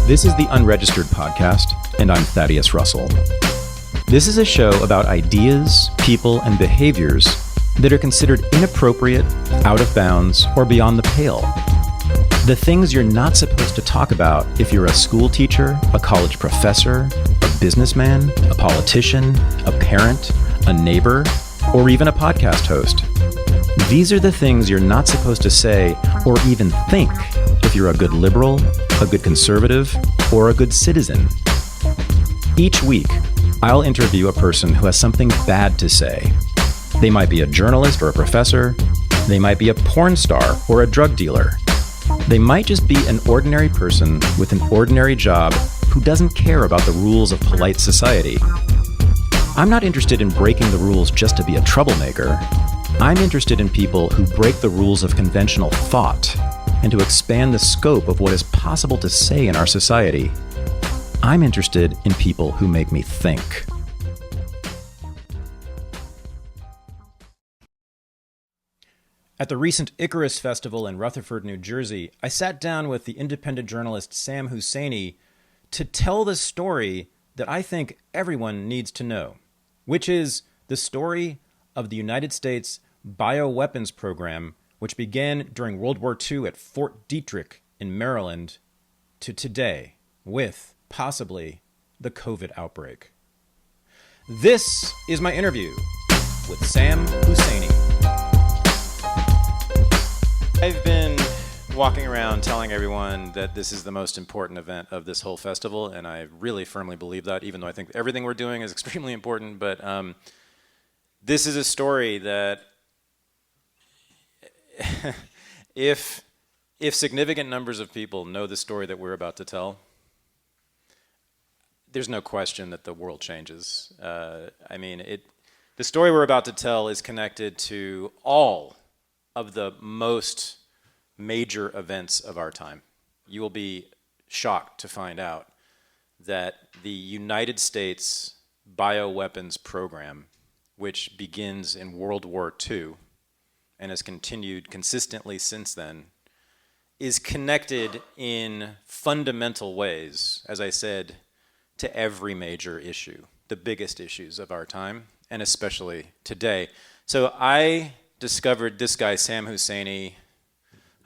This is the Unregistered podcast, and I'm Thaddeus Russell. This is a show about ideas, people, and behaviors that are considered inappropriate, out of bounds, or beyond the pale. The things you're not supposed to talk about if you're a school teacher, a college professor, a businessman, a politician, a parent, a neighbor, or even a podcast host. These are the things you're not supposed to say or even think if you're a good liberal, a good conservative, or a good citizen. Each week, I'll interview a person who has something bad to say. They might be a journalist or a professor. They might be a porn star or a drug dealer. They might just be an ordinary person with an ordinary job who doesn't care about the rules of polite society. I'm not interested in breaking the rules just to be a troublemaker. I'm interested in people who break the rules of conventional thought and to expand the scope of what is possible to say in our society. I'm interested in people who make me think. At the recent Icarus festival in Rutherford, New Jersey, I sat down with the independent journalist Sam Husseini to tell the story that I think everyone needs to know, which is the story of the United States Bioweapons program, which began during World War II at Fort Detrick in Maryland, to today, with possibly the COVID outbreak. This is my interview with Sam Husseini. I've been walking around telling everyone that this is the most important event of this whole festival, and I really firmly believe that, even though I think everything we're doing is extremely important. But this is a story that if significant numbers of people know the story that we're about to tell, there's no question that the world changes. The story we're about to tell is connected to all of the most major events of our time. You will be shocked to find out that the United States Bioweapons program, which begins in World War II and has continued consistently since then, is connected in fundamental ways, as I said, to every major issue, the biggest issues of our time, and especially today. So I discovered this guy, Sam Husseini,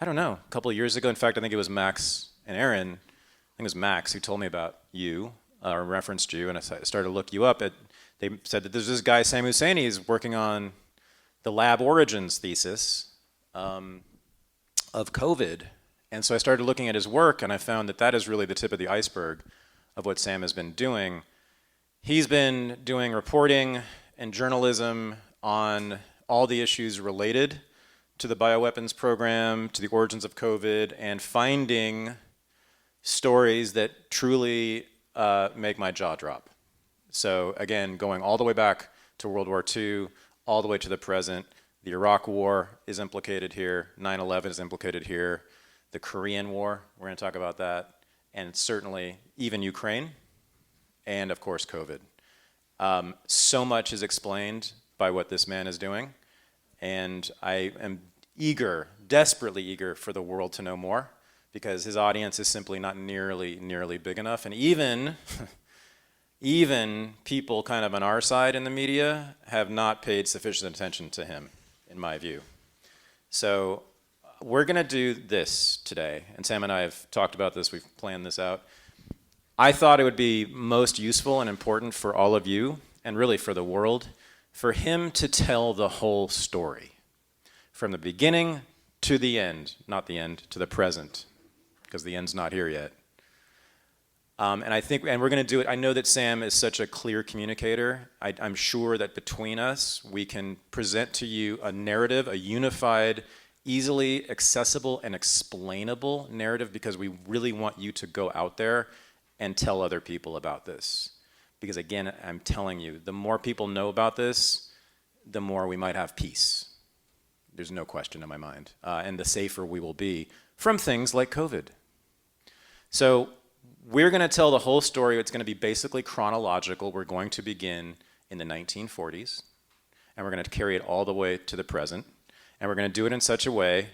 I don't know, a couple of years ago. In fact, I think it was Max and Aaron, I think it was Max who told me about you, or referenced you, and I started to look you up. They said that there's this guy, Sam Husseini, is working on the lab origins thesis of COVID. And so I started looking at his work, and I found that that is really the tip of the iceberg of what Sam has been doing. He's been doing reporting and journalism on all the issues related to the bioweapons program, to the origins of COVID, and finding stories that truly make my jaw drop. So again, going all the way back to World War II, all the way to the present. The Iraq War is implicated here. 9/11 is implicated here. The Korean War, we're going to talk about that. And certainly even Ukraine, and of course COVID. So much is explained by what this man is doing. And I am eager, desperately eager for the world to know more, because his audience is simply not nearly big enough. And even people kind of on our side in the media have not paid sufficient attention to him, in my view. So we're going to do this today, and Sam and I have talked about this, we've planned this out. I thought it would be most useful and important for all of you, and really for the world, for him to tell the whole story, from the beginning to the end, not the end, to the present, because the end's not here yet. And we're going to do it. I know that Sam is such a clear communicator. I'm sure that between us, we can present to you a narrative, a unified, easily accessible and explainable narrative, because we really want you to go out there and tell other people about this. Because again, I'm telling you, the more people know about this, the more we might have peace. There's no question in my mind. And the safer we will be from things like COVID. So we're going to tell the whole story. It's going to be basically chronological. We're going to begin in the 1940s, and we're going to carry it all the way to the present. And we're going to do it in such a way,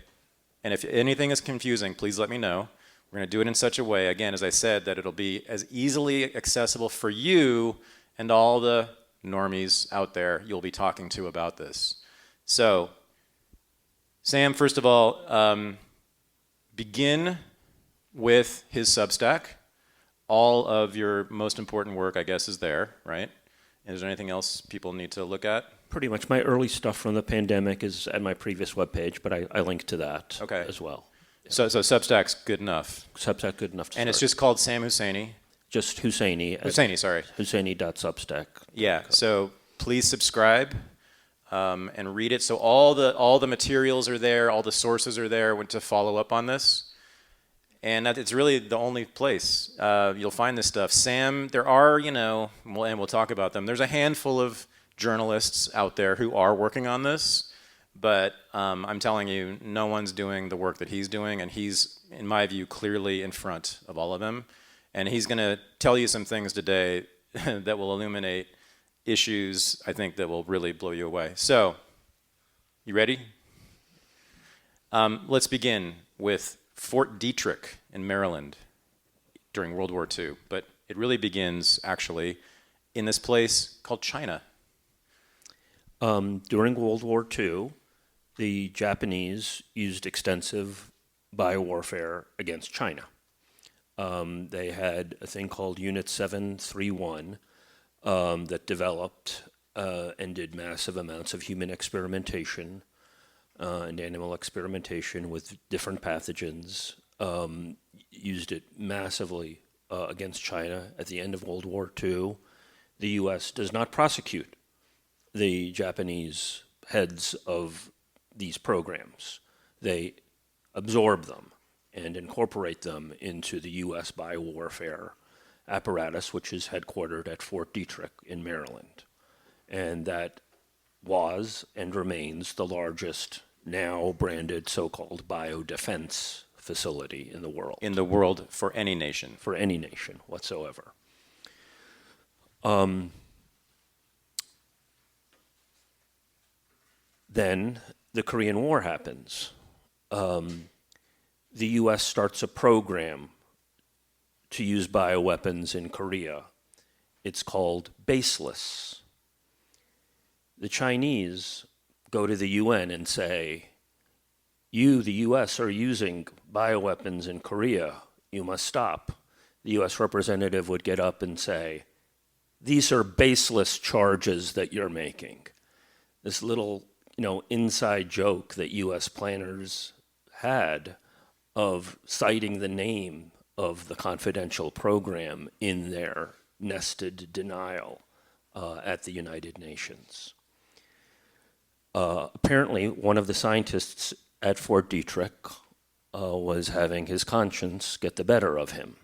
and if anything is confusing, please let me know. We're going to do it in such a way, again, as I said, that it'll be as easily accessible for you and all the normies out there you'll be talking to about this. So, Sam, first of all, begin with his Substack. All of your most important work, I guess, is there, right? And is there anything else people need to look at? Pretty much. My early stuff from the pandemic is at my previous webpage, but I link to that as well. Yeah. So Substack's good enough. Substack good enough to start. And it's just called Sam Husseini. Just Husseini. Sorry. Husseini.substack. Yeah. So please subscribe and read it. So all the materials are there, all the sources are there to follow up on this. And it's really the only place you'll find this stuff. Sam, there are, and we'll talk about them. There's a handful of journalists out there who are working on this, but I'm telling you, no one's doing the work that he's doing, and he's, in my view, clearly in front of all of them. And he's going to tell you some things today that will illuminate issues, I think, that will really blow you away. So, you ready? Let's begin with Fort Detrick in Maryland during World War II. But it really begins, actually, in this place called China. During World War II, the Japanese used extensive biowarfare against China. They had a thing called Unit 731 that developed and did massive amounts of human experimentation and animal experimentation with different pathogens, used it massively against China. At the end of World War II, the U.S. does not prosecute the Japanese heads of these programs. They absorb them and incorporate them into the U.S. biowarfare apparatus, which is headquartered at Fort Detrick in Maryland. And that was and remains the largest now branded so-called biodefense facility in the world. In the world for any nation. For any nation whatsoever. Then the Korean War happens. The U.S. starts a program to use bioweapons in Korea. It's called Baseless. The Chinese go to the UN and say, you, the U.S., are using bioweapons in Korea. You must stop. The U.S. representative would get up and say, these are baseless charges that you're making. This little, inside joke that U.S. planners had of citing the name of the confidential program in their nested denial at the United Nations. Apparently, one of the scientists at Fort Detrick was having his conscience get the better of him.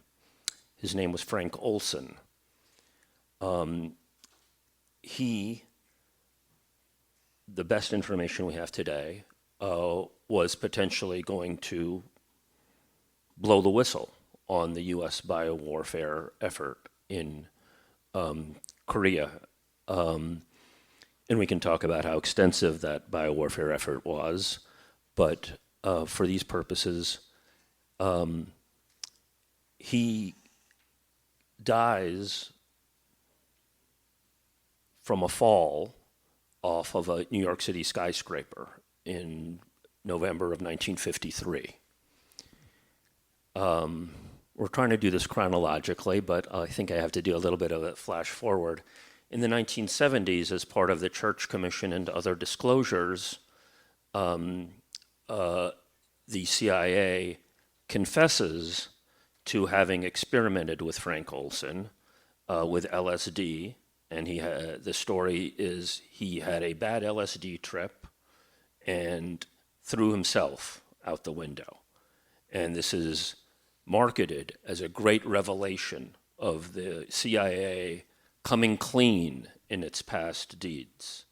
His name was Frank Olson. The best information we have today, was potentially going to blow the whistle on the U.S. biowarfare effort in Korea. And we can talk about how extensive that biowarfare effort was, but for these purposes, he dies from a fall off of a New York City skyscraper in November of 1953. We're trying to do this chronologically, but I think I have to do a little bit of a flash forward. In the 1970s, as part of the Church Commission and other disclosures, the CIA confesses to having experimented with Frank Olson with LSD, and the story is he had a bad LSD trip and threw himself out the window. And this is marketed as a great revelation of the CIA coming clean in its past deeds.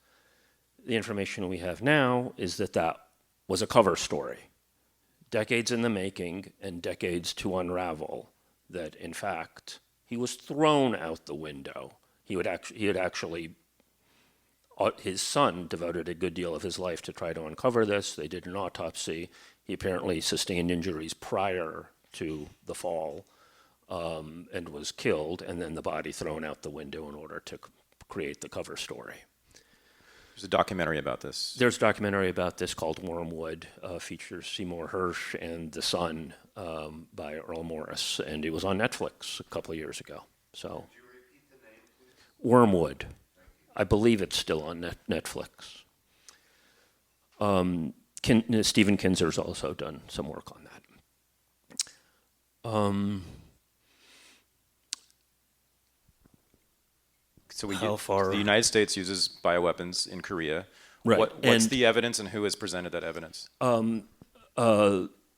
The information we have now is that that was a cover story, decades in the making and decades to unravel, that in fact he was thrown out the window. His son devoted a good deal of his life to try to uncover this. They did an autopsy. He apparently sustained injuries prior to the fall and was killed, and then the body thrown out the window in order to create the cover story. There's a documentary about this. There's a documentary about this called Wormwood, features Seymour Hersh and The Sun by Earl Morris, and it was on Netflix a couple of years ago. So, could you repeat the name, please? Wormwood. I believe it's still on Netflix. Stephen Kinzer's also done some work on that. So how far? The United States uses bioweapons in Korea. Right. What's the evidence, and who has presented that evidence?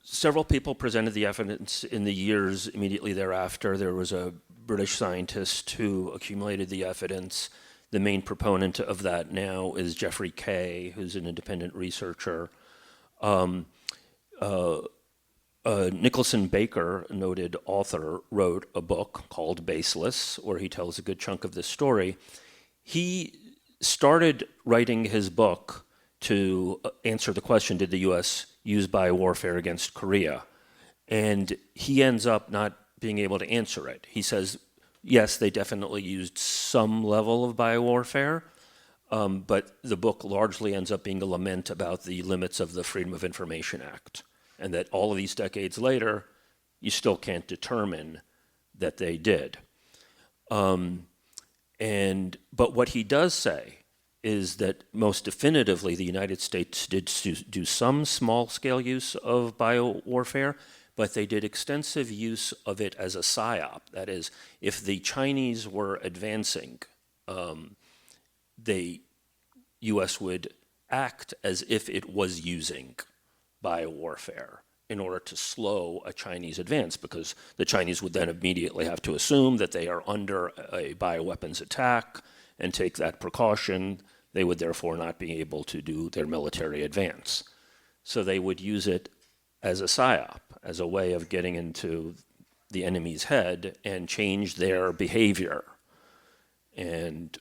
Several people presented the evidence in the years immediately thereafter. There was a British scientist who accumulated the evidence. The main proponent of that now is Geoffrey Kay, who's an independent researcher. Nicholson Baker, a noted author, wrote a book called Baseless, where he tells a good chunk of this story. He started writing his book to answer the question, did the U.S. use biowarfare against Korea? And he ends up not being able to answer it. He says, yes, they definitely used some level of biowarfare, but the book largely ends up being a lament about the limits of the Freedom of Information Act, and that all of these decades later, you still can't determine that they did. But what he does say is that most definitively the United States did do some small-scale use of biowarfare, but they did extensive use of it as a psyop. That is, if the Chinese were advancing, the U.S. would act as if it was using biowarfare in order to slow a Chinese advance, because the Chinese would then immediately have to assume that they are under a bioweapons attack and take that precaution. They would therefore not be able to do their military advance. So they would use it as a psyop, as a way of getting into the enemy's head and change their behavior. And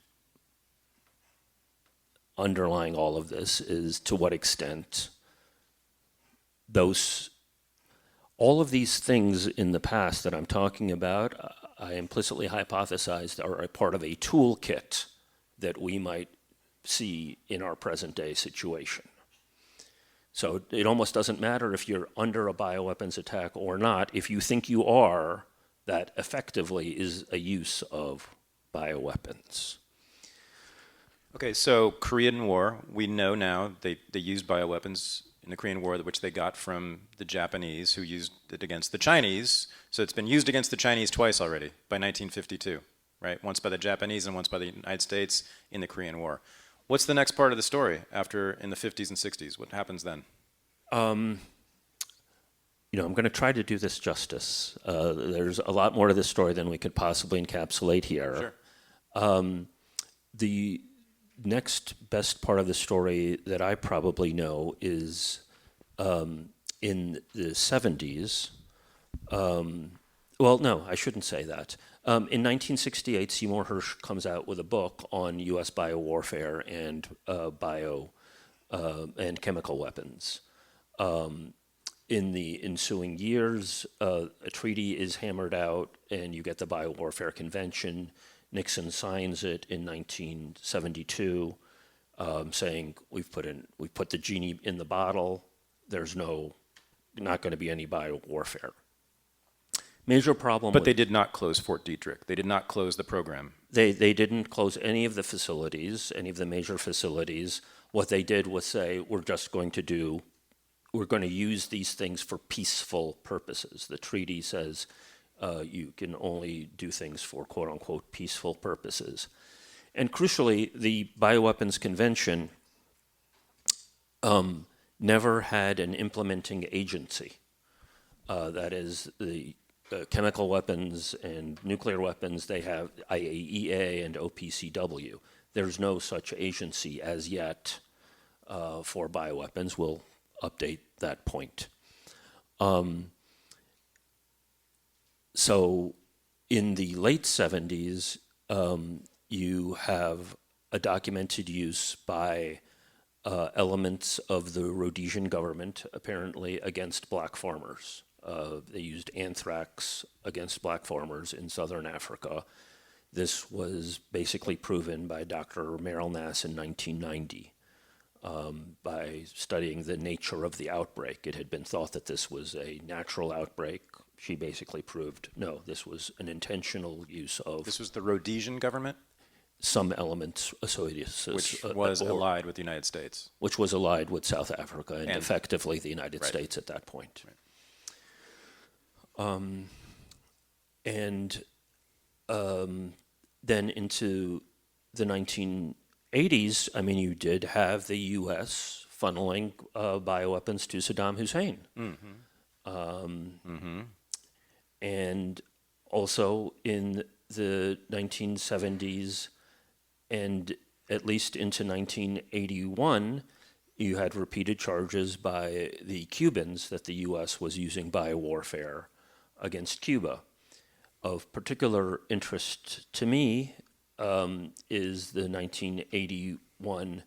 underlying all of this is to what extent all of these things in the past that I'm talking about, I implicitly hypothesized are a part of a toolkit that we might see in our present day situation. So it almost doesn't matter if you're under a bioweapons attack or not. If you think you are, that effectively is a use of bioweapons. Okay, so Korean War, we know now they used bioweapons in the Korean War, which they got from the Japanese, who used it against the Chinese. So it's been used against the Chinese twice already by 1952, right? Once by the Japanese and once by the United States in the Korean War. What's the next part of the story after in the 50s and 60s? What happens then? I'm going to try to do this justice. There's a lot more to this story than we could possibly encapsulate here. Sure. The next best part of the story that I probably know is in the 70s. Well, no, I shouldn't say that. In 1968, Seymour Hersh comes out with a book on U.S. biowarfare and and chemical weapons. In the ensuing years, a treaty is hammered out, and you get the Biowarfare Convention. Nixon signs it in 1972, saying we've put the genie in the bottle. There's not going to be any biowarfare. Major problem. But they did not close Fort Detrick. They did not close the program. They didn't close any of the facilities, any of the major facilities. What they did was say, we're going to use these things for peaceful purposes. The treaty says you can only do things for quote unquote peaceful purposes. And crucially, the Bioweapons Convention never had an implementing agency. That is, the chemical weapons and nuclear weapons, they have IAEA and OPCW. There's no such agency as yet for bioweapons. We'll update that point. So in the late 70s, you have a documented use by elements of the Rhodesian government, apparently against black farmers. They used anthrax against black farmers in southern Africa. This was basically proven by Dr. Merrill Nass in 1990 by studying the nature of the outbreak. It had been thought that this was a natural outbreak. She basically proved, no, this was an intentional use of... This was the Rhodesian government? Some elements associated... Which was allied with the United States. Which was allied with South Africa and effectively the United right. States at that point. Right. Then into the 1980s, I mean, you did have the U.S. funneling bioweapons to Saddam Hussein. And also in the 1970s and at least into 1981, you had repeated charges by the Cubans that the U.S. was using biowarfare against Cuba. Of particular interest to me is the 1981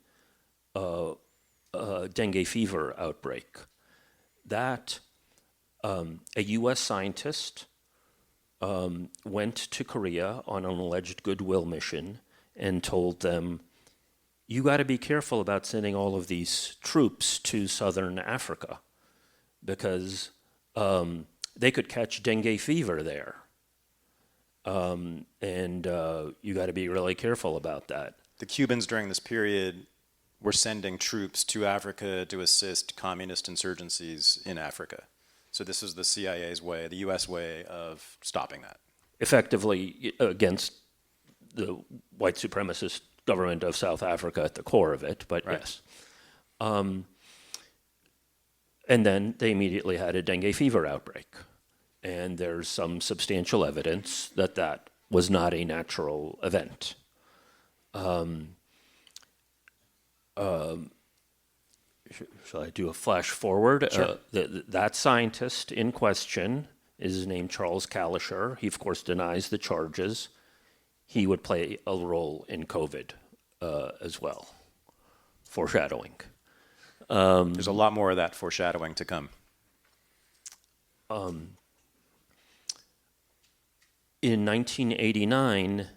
dengue fever outbreak. That a U.S. scientist went to Korea on an alleged goodwill mission and told them, you got to be careful about sending all of these troops to southern Africa because they could catch dengue fever there. You got to be really careful about that. The Cubans during this period were sending troops to Africa to assist communist insurgencies in Africa. So this was the CIA's way, the U.S. way of stopping that. Effectively against the white supremacist government of South Africa at the core of it, but right. Yes. And then they immediately had a dengue fever outbreak. And there's some substantial evidence that that was not a natural event. Shall I do a flash forward? Sure. That scientist in question is named Charles Kalischer. He, of course, denies the charges. He would play a role in COVID as well. Foreshadowing. There's a lot more of that foreshadowing to come. In 1989,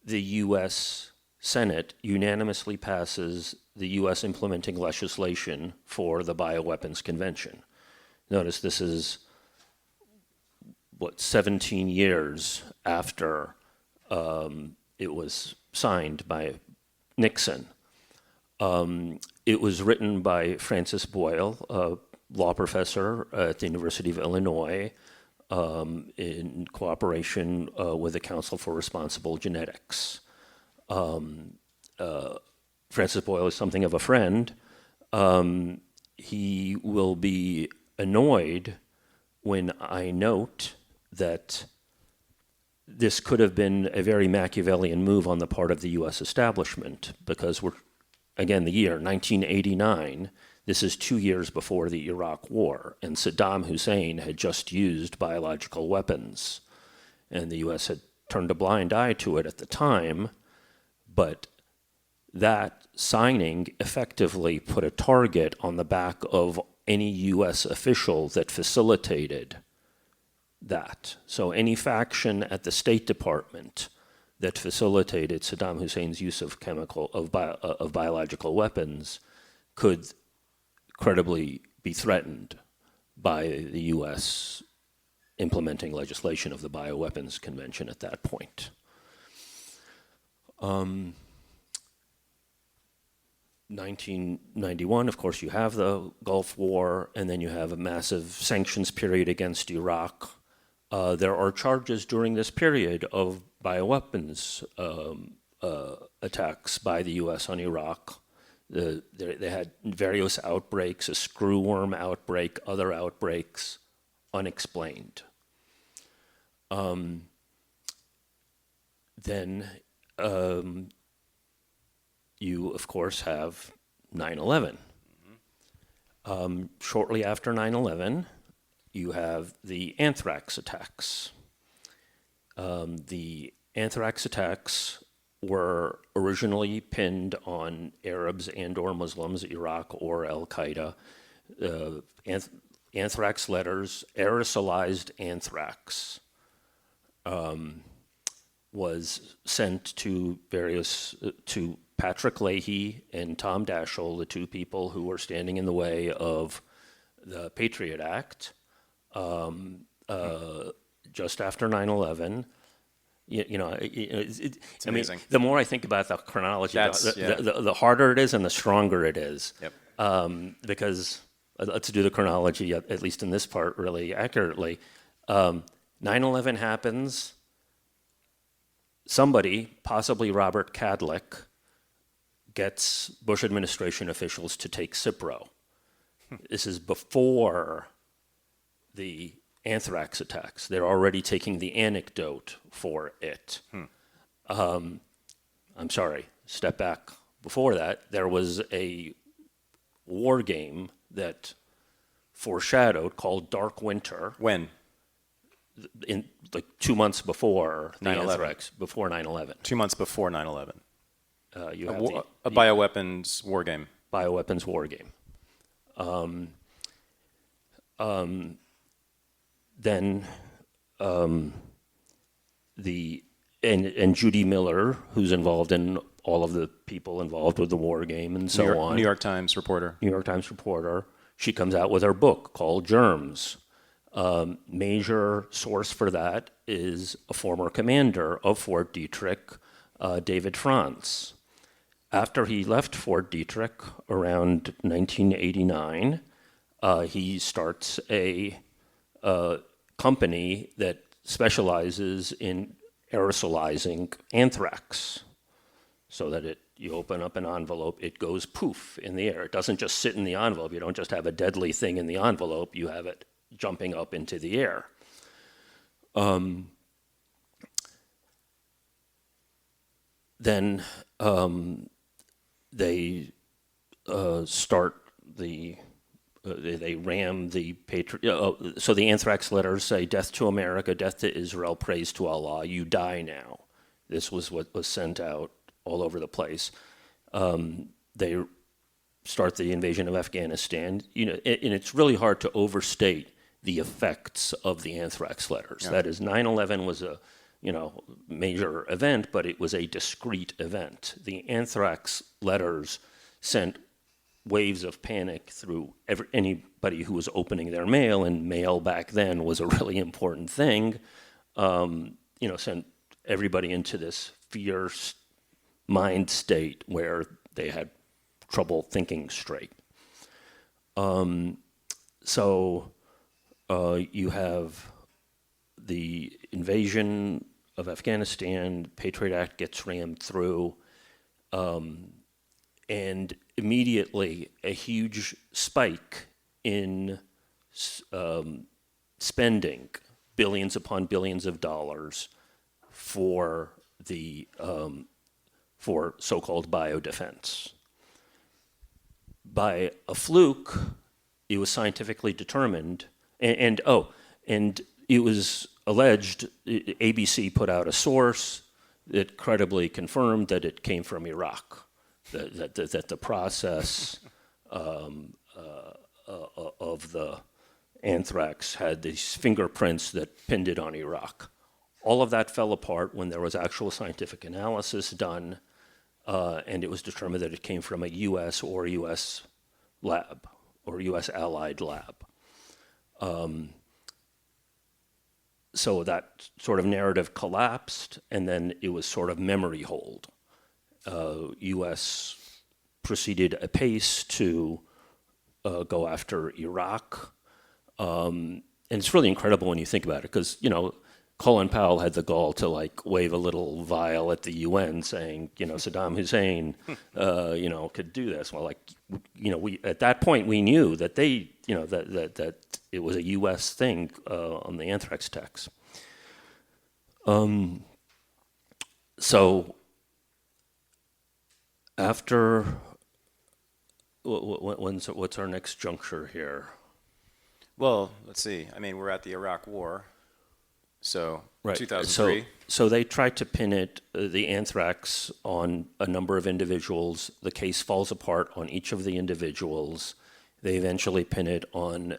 the U.S. Senate unanimously passes the U.S. implementing legislation for the Bioweapons Convention. Notice this is, 17 years after it was signed by Nixon. It was written by Francis Boyle, a law professor at the University of Illinois, in cooperation with the Council for Responsible Genetics. Francis Boyle is something of a friend. He will be annoyed when I note that this could have been a very Machiavellian move on the part of the U.S. establishment, because we're, again, the year 1989, this is 2 years before the Iraq War, and Saddam Hussein had just used biological weapons, and the U.S. had turned a blind eye to it at the time, but that signing effectively put a target on the back of any U.S. official that facilitated that. So any faction at the State Department that facilitated Saddam Hussein's use of biological weapons could credibly be threatened by the U.S. implementing legislation of the Bioweapons Convention at that point. 1991, of course, you have the Gulf War, and then you have a massive sanctions period against Iraq. There are charges during this period of bioweapons attacks by the U.S. on Iraq. They had various outbreaks, a screwworm outbreak, other outbreaks, unexplained. Then you, of course, have 9/11. Shortly after 9/11, you have the Anthrax attacks. The Anthrax attacks were originally pinned on Arabs and or Muslims, Iraq or Al-Qaeda. anthrax letters, aerosolized anthrax, was sent to to Patrick Leahy and Tom Daschle, the two people who were standing in the way of the Patriot Act, just after 9/11. I mean, the more I think about the chronology, the harder it is and the stronger it is. Yep. Because let's do the chronology, at least in this part, really accurately. 9/11 happens. Somebody, possibly Robert Kadlec, gets Bush administration officials to take Cipro. This is before the anthrax attacks. They're already taking the anecdote for it. I'm sorry, step back. Before that, there was a war game that foreshadowed called Dark Winter. When? In like 2 months before 9/11. Anthrax, before 9/11. 2 months before 9/11. You have A bioweapons war game. Bioweapons war game. Then and Judy Miller, who's involved in all of the people involved with the war game and so on. New York Times reporter. New York Times reporter. She comes out with her book called Germs. Major source for that is a former commander of Fort Detrick, David Franz. After he left Fort Detrick around 1989, he starts a company that specializes in aerosolizing anthrax, so that you open up an envelope, it goes poof in the air. It doesn't just sit in the envelope. You don't just have a deadly thing in the envelope. You have it jumping up into the air. Then they start they ram the Patriot. So the anthrax letters say, "Death to America, death to Israel, praise to Allah, you die now." This was what was sent out all over the place. They start the invasion of Afghanistan. And it's really hard to overstate the effects of the anthrax letters. Yeah. That is, 9/11 was a major event, but it was a discrete event. The anthrax letters sent waves of panic through anybody who was opening their mail, and mail back then was a really important thing. Sent everybody into this fierce mind state where they had trouble thinking straight. You have the invasion of Afghanistan, Patriot Act gets rammed through, and immediately a huge spike in spending, billions upon billions of dollars for so-called biodefense. By a fluke, it was scientifically determined, and it was alleged, ABC put out a source that credibly confirmed that it came from Iraq, that the process of the anthrax had these fingerprints that pinned it on Iraq. All of that fell apart when there was actual scientific analysis done, and it was determined that it came from a U.S. or U.S. lab or U.S. allied lab. So that sort of narrative collapsed, and then it was sort of memory hold. U.S. proceeded apace to go after Iraq. And it's really incredible when you think about it, because, Colin Powell had the gall to wave a little vial at the UN saying, Saddam Hussein, could do this. Well, we at that point we knew that they, that it was a U.S. thing on the anthrax attacks. So after, what's our next juncture here? Well, let's see. We're at the Iraq War. So, right. 2003. So they tried to pin the anthrax on a number of individuals. The case falls apart on each of the individuals. They eventually pin it on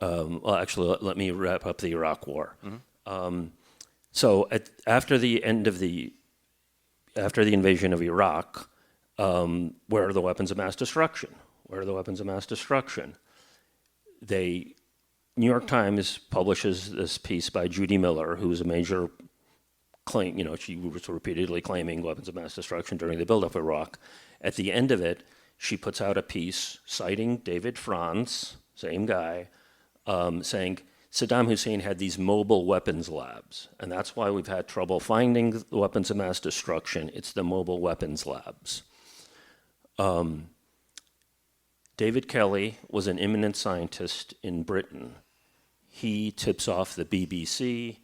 well, actually, let me wrap up the Iraq War. So after the invasion of Iraq, where are the weapons of mass destruction? Where are the weapons of mass destruction? New York Times publishes this piece by Judy Miller, who is a major claim, she was repeatedly claiming weapons of mass destruction during the buildup of Iraq. At the end of it, she puts out a piece citing David Franz, same guy, saying Saddam Hussein had these mobile weapons labs, and that's why we've had trouble finding the weapons of mass destruction. It's the mobile weapons labs. David Kelly was an eminent scientist in Britain. He tips off the BBC,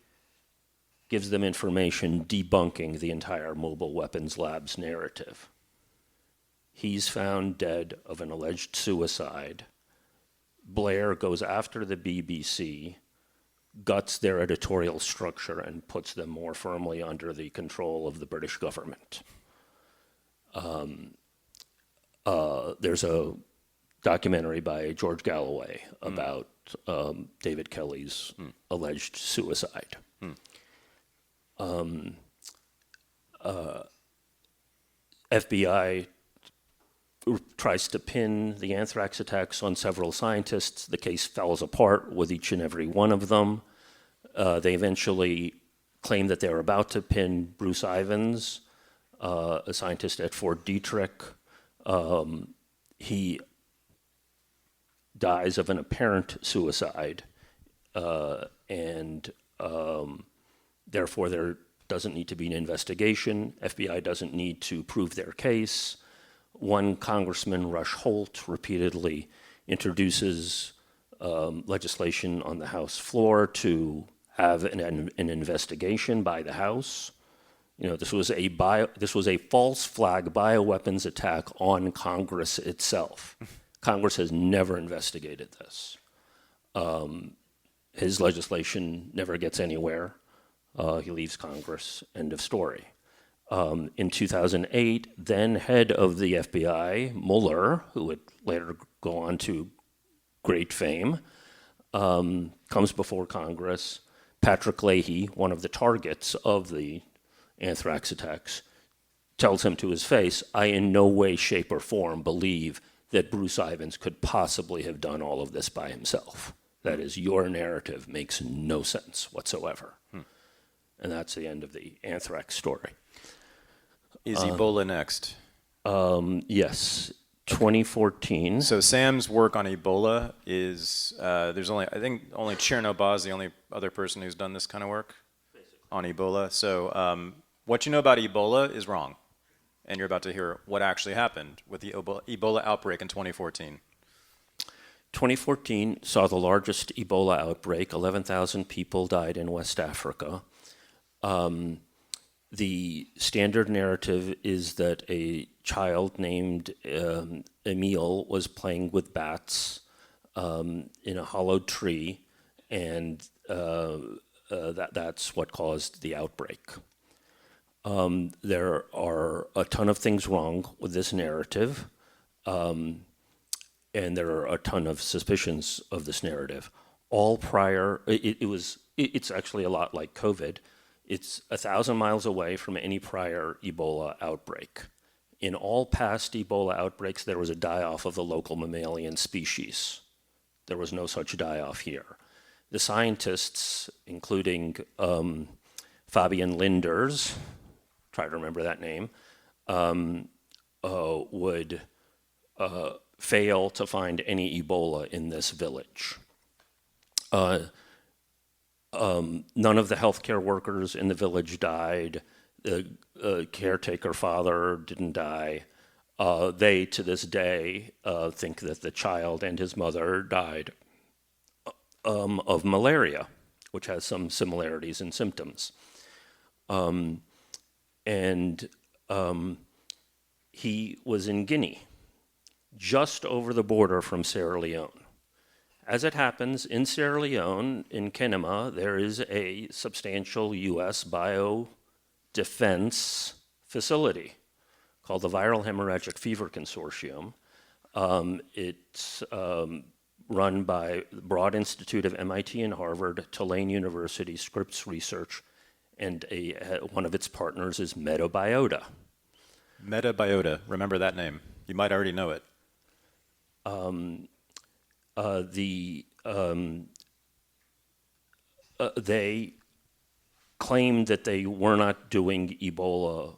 gives them information debunking the entire mobile weapons labs narrative. He's found dead of an alleged suicide. Blair goes after the BBC, guts their editorial structure, and puts them more firmly under the control of the British government. There's a documentary by George Galloway about David Kelly's alleged suicide. FBI tries to pin the anthrax attacks on several scientists. The case falls apart with each and every one of them. They eventually claim that they're about to pin Bruce Ivins, a scientist at Fort Detrick. He dies of an apparent suicide, and therefore there doesn't need to be an investigation. FBI doesn't need to prove their case. One Congressman, Rush Holt, repeatedly introduces legislation on the House floor to have an investigation by the House. This was a false flag bioweapons attack on Congress itself. Congress has never investigated this. His legislation never gets anywhere. He leaves Congress, end of story. In 2008, then head of the FBI, Mueller, who would later go on to great fame, comes before Congress. Patrick Leahy, one of the targets of the anthrax attacks, tells him to his face, I in no way, shape, or form believe that Bruce Ivins could possibly have done all of this by himself. That is, your narrative makes no sense whatsoever. And that's the end of the anthrax story. Is Ebola next? Yes, 2014. So Sam's work on Ebola is, there's only Chernobyl is the only other person who's done this kind of work on Ebola. So what you know about Ebola is wrong. And you're about to hear what actually happened with the Ebola outbreak in 2014. 2014 saw the largest Ebola outbreak. 11,000 people died in West Africa. The standard narrative is that a child named Emile was playing with bats in a hollowed tree, and that's what caused the outbreak. There are a ton of things wrong with this narrative, and there are a ton of suspicions of this narrative. All prior, it's actually a lot like COVID. It's 1,000 miles away from any prior Ebola outbreak. In all past Ebola outbreaks, there was a die-off of the local mammalian species. There was no such die-off here. The scientists, including Fabian Linders, try to remember that name, would fail to find any Ebola in this village. None of the healthcare workers in the village died. The caretaker father didn't die. They, to this day, think that the child and his mother died of malaria, which has some similarities in symptoms. He was in Guinea, just over the border from Sierra Leone. As it happens, in Sierra Leone, in Kenema, there is a substantial U.S. biodefense facility called the Viral Hemorrhagic Fever Consortium. It's run by the Broad Institute of MIT and Harvard, Tulane University, Scripps Research, and one of its partners is Metabiota. Metabiota, remember that name. You might already know it. They claimed that they were not doing Ebola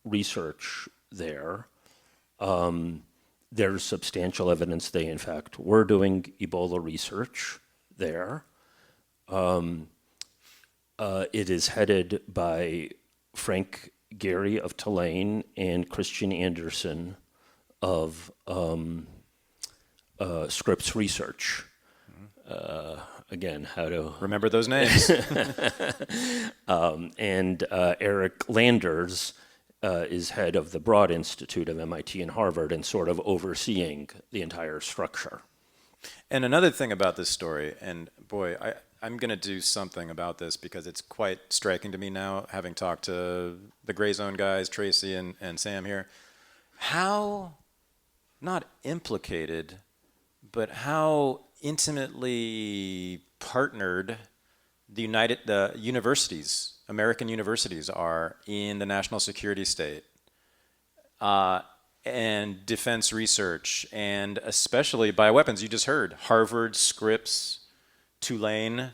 research there. There's substantial evidence they, in fact, were doing Ebola research there. It is headed by Frank Gehry of Tulane and Christian Anderson of Scripps Research. Again, how to remember those names. And Eric Landers is head of the Broad Institute of MIT and Harvard and sort of overseeing the entire structure. And another thing about this story, and boy, I'm going to do something about this because it's quite striking to me now, having talked to the Gray Zone guys, Tracy and Sam here, how not implicated, but how intimately partnered the universities, American universities, are in the national security state and defense research, and especially bioweapons. You just heard Harvard, Scripps, Tulane,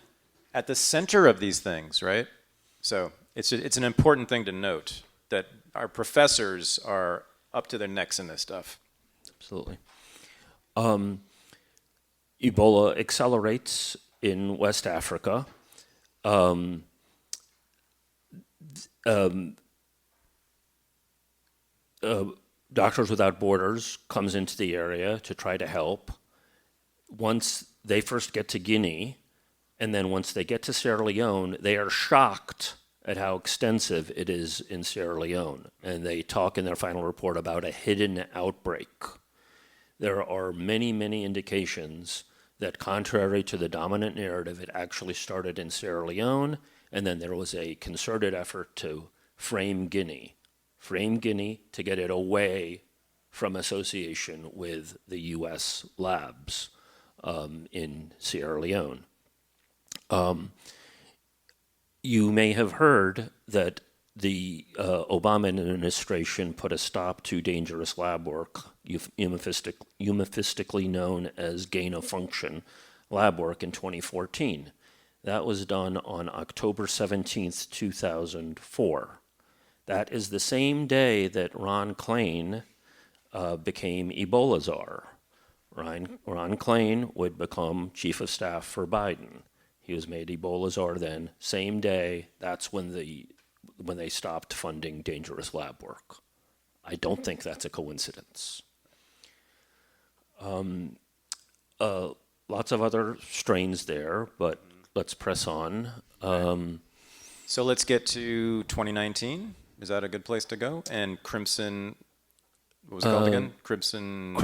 at the center of these things, right? So it's an important thing to note that our professors are up to their necks in this stuff. Absolutely. Ebola accelerates in West Africa. Doctors Without Borders comes into the area to try to help. Once they first get to Guinea, and then once they get to Sierra Leone, they are shocked at how extensive it is in Sierra Leone. And they talk in their final report about a hidden outbreak. There are many, many indications that, contrary to the dominant narrative, it actually started in Sierra Leone, and then there was a concerted effort to frame Guinea to get it away from association with the U.S. labs in Sierra Leone. You may have heard that the Obama administration put a stop to dangerous lab work, euphemistically known as gain-of-function lab work, in 2014. That was done on October 17th, 2004. That is the same day that Ron Klain became Ebola czar. Ron Klain would become chief of staff for Biden. He was made Ebola czar then. Same day, that's when they stopped funding dangerous lab work. I don't think that's a coincidence. Lots of other strains there, but let's press on. So let's get to 2019. Is that a good place to go? And Crimson, what was it called again? Crimson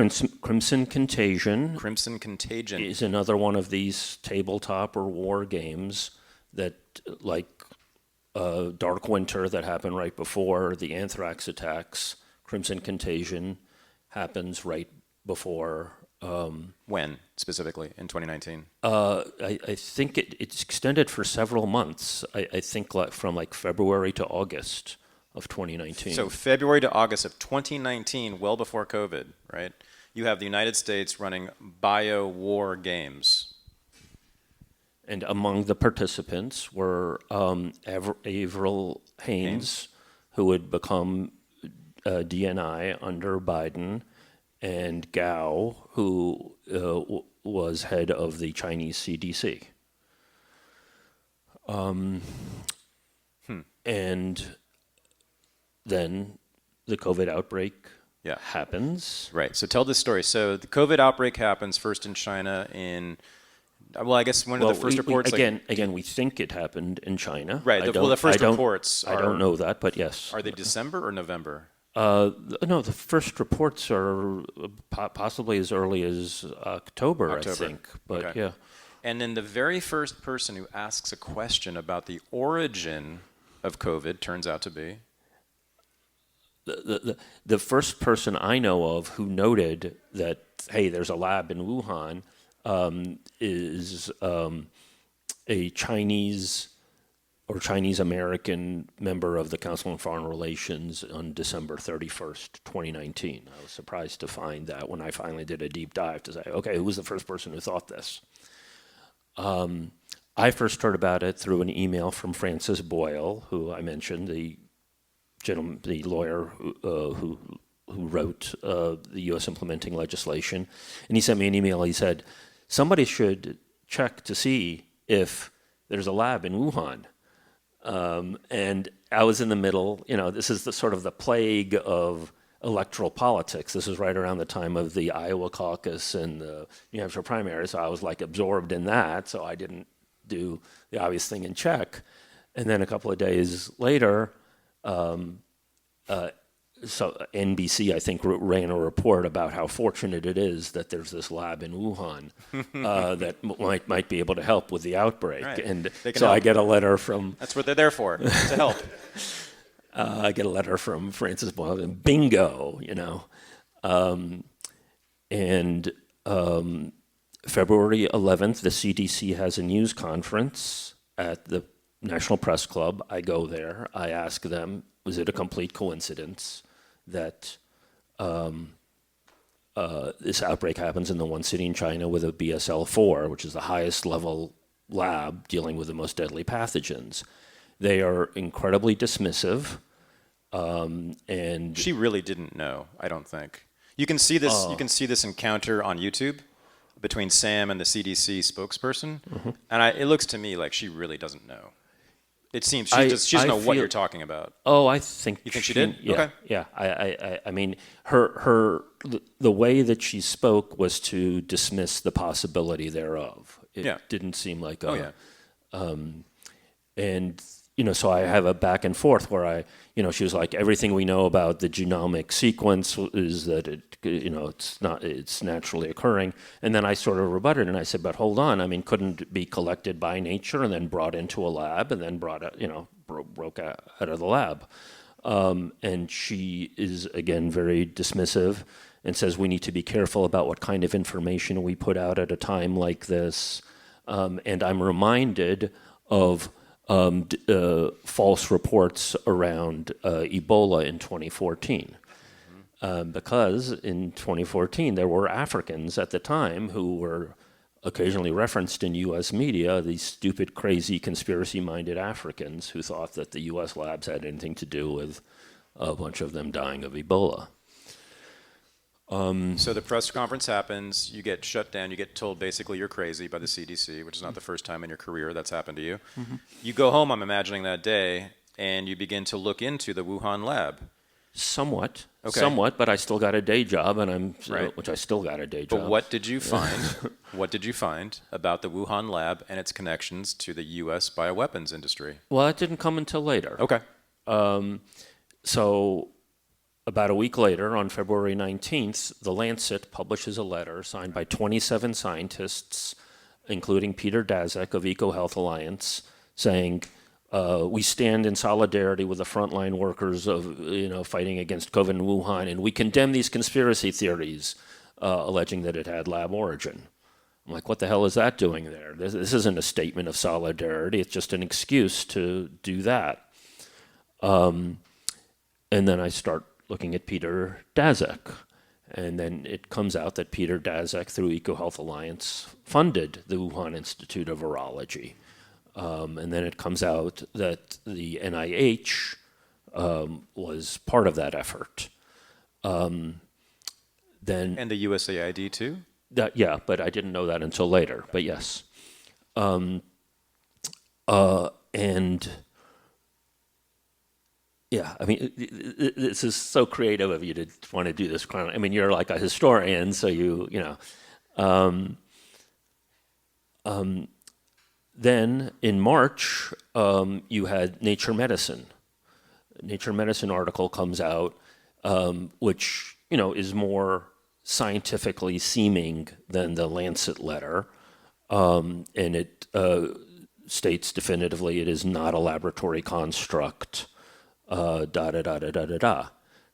Contagion. Crimson Contagion is another one of these tabletop or war games that, like Dark Winter that happened right before the Anthrax attacks, Crimson Contagion happens right before. When, specifically, in 2019? I think it's extended for several months. I think from February to August of 2019. So February to August of 2019, well before COVID, right? You have the United States running bio-war games. And among the participants were Avril Haines, who would become DNI under Biden, and Gao, who was head of the Chinese CDC. And then the COVID outbreak happens. Right. So tell this story. So the COVID outbreak happens first in China I guess one of the first reports... Again, we think it happened in China. Right. The first reports are... I don't know that, but yes. Are they December or November? No, the first reports are possibly as early as October, I think. But okay. Yeah. And then the very first person who asks a question about the origin of COVID turns out to be... the first person I know of who noted that, hey, there's a lab in Wuhan, is a Chinese or Chinese-American member of the Council on Foreign Relations on December 31st, 2019. I was surprised to find that when I finally did a deep dive to say, okay, who was the first person who thought this? I first heard about it through an email from Francis Boyle, who I mentioned, the lawyer who wrote the U.S. implementing legislation. And he sent me an email. He said, somebody should check to see if there's a lab in Wuhan. And I was in the middle, this is the sort of the plague of electoral politics. This is right around the time of the Iowa caucus and the New Hampshire primary, so I was like absorbed in that, so I didn't do the obvious thing and check. And then a couple of days later, so NBC, I think, ran a report about how fortunate it is that there's this lab in Wuhan that might be able to help with the outbreak. Right. And so help. I get a letter from... That's what they're there for, to help. I get a letter from Francis Boyle, and bingo, And February 11th, the CDC has a news conference at the National Press Club. I go there. I ask them, was it a complete coincidence that this outbreak happens in the one city in China with a BSL-4, which is the highest level lab dealing with the most deadly pathogens? They are incredibly dismissive, and She really didn't know, I don't think. You can see this. You can see this encounter on YouTube between Sam and the CDC spokesperson, and it looks to me like she really doesn't know. It seems she doesn't know what you're talking about. Oh, I think you think she did. Yeah, okay. Yeah. I mean, the way that she spoke was to dismiss the possibility thereof. It didn't seem like and so I have a back and forth where she was like, everything we know about the genomic sequence is that it's naturally occurring. And then I sort of rebutted and I said, but hold on, couldn't it be collected by nature and then brought into a lab and then broke out of the lab? And she is, again, very dismissive and says we need to be careful about what kind of information we put out at a time like this. And I'm reminded of false reports around Ebola in 2014. Because in 2014 there were Africans at the time who were occasionally referenced in U.S. media, these stupid, crazy, conspiracy-minded Africans who thought that the U.S. labs had anything to do with a bunch of them dying of Ebola. So the press conference happens, you get shut down, you get told basically you're crazy by the CDC, which is not the first time in your career that's happened to you. You go home, I'm imagining that day, and you begin to look into the Wuhan lab. Somewhat, but I still got a day job, and Right. which I still got a day job. But what did you find? What did you find about the Wuhan lab and its connections to the U.S. bioweapons industry? Well, it didn't come until later. Okay. So about a week later, on February 19th, The Lancet publishes a letter signed by 27 scientists, including Peter Daszak of EcoHealth Alliance, saying, we stand in solidarity with the frontline workers of, fighting against COVID in Wuhan, and we condemn these conspiracy theories, alleging that it had lab origin. I'm like, what the hell is that doing there? This isn't a statement of solidarity. It's just an excuse to do that. And then I start looking at Peter Daszak. And then it comes out that Peter Daszak, through EcoHealth Alliance, funded the Wuhan Institute of Virology. And then it comes out that the NIH was part of that effort. And the USAID too? Yeah, but I didn't know that until later, but yes. And yeah, this is so creative of you to want to do this. You're like a historian, so Then in March, you had Nature Medicine. Nature Medicine article comes out, which is more scientifically seeming than the Lancet letter, and it states definitively it is not a laboratory construct.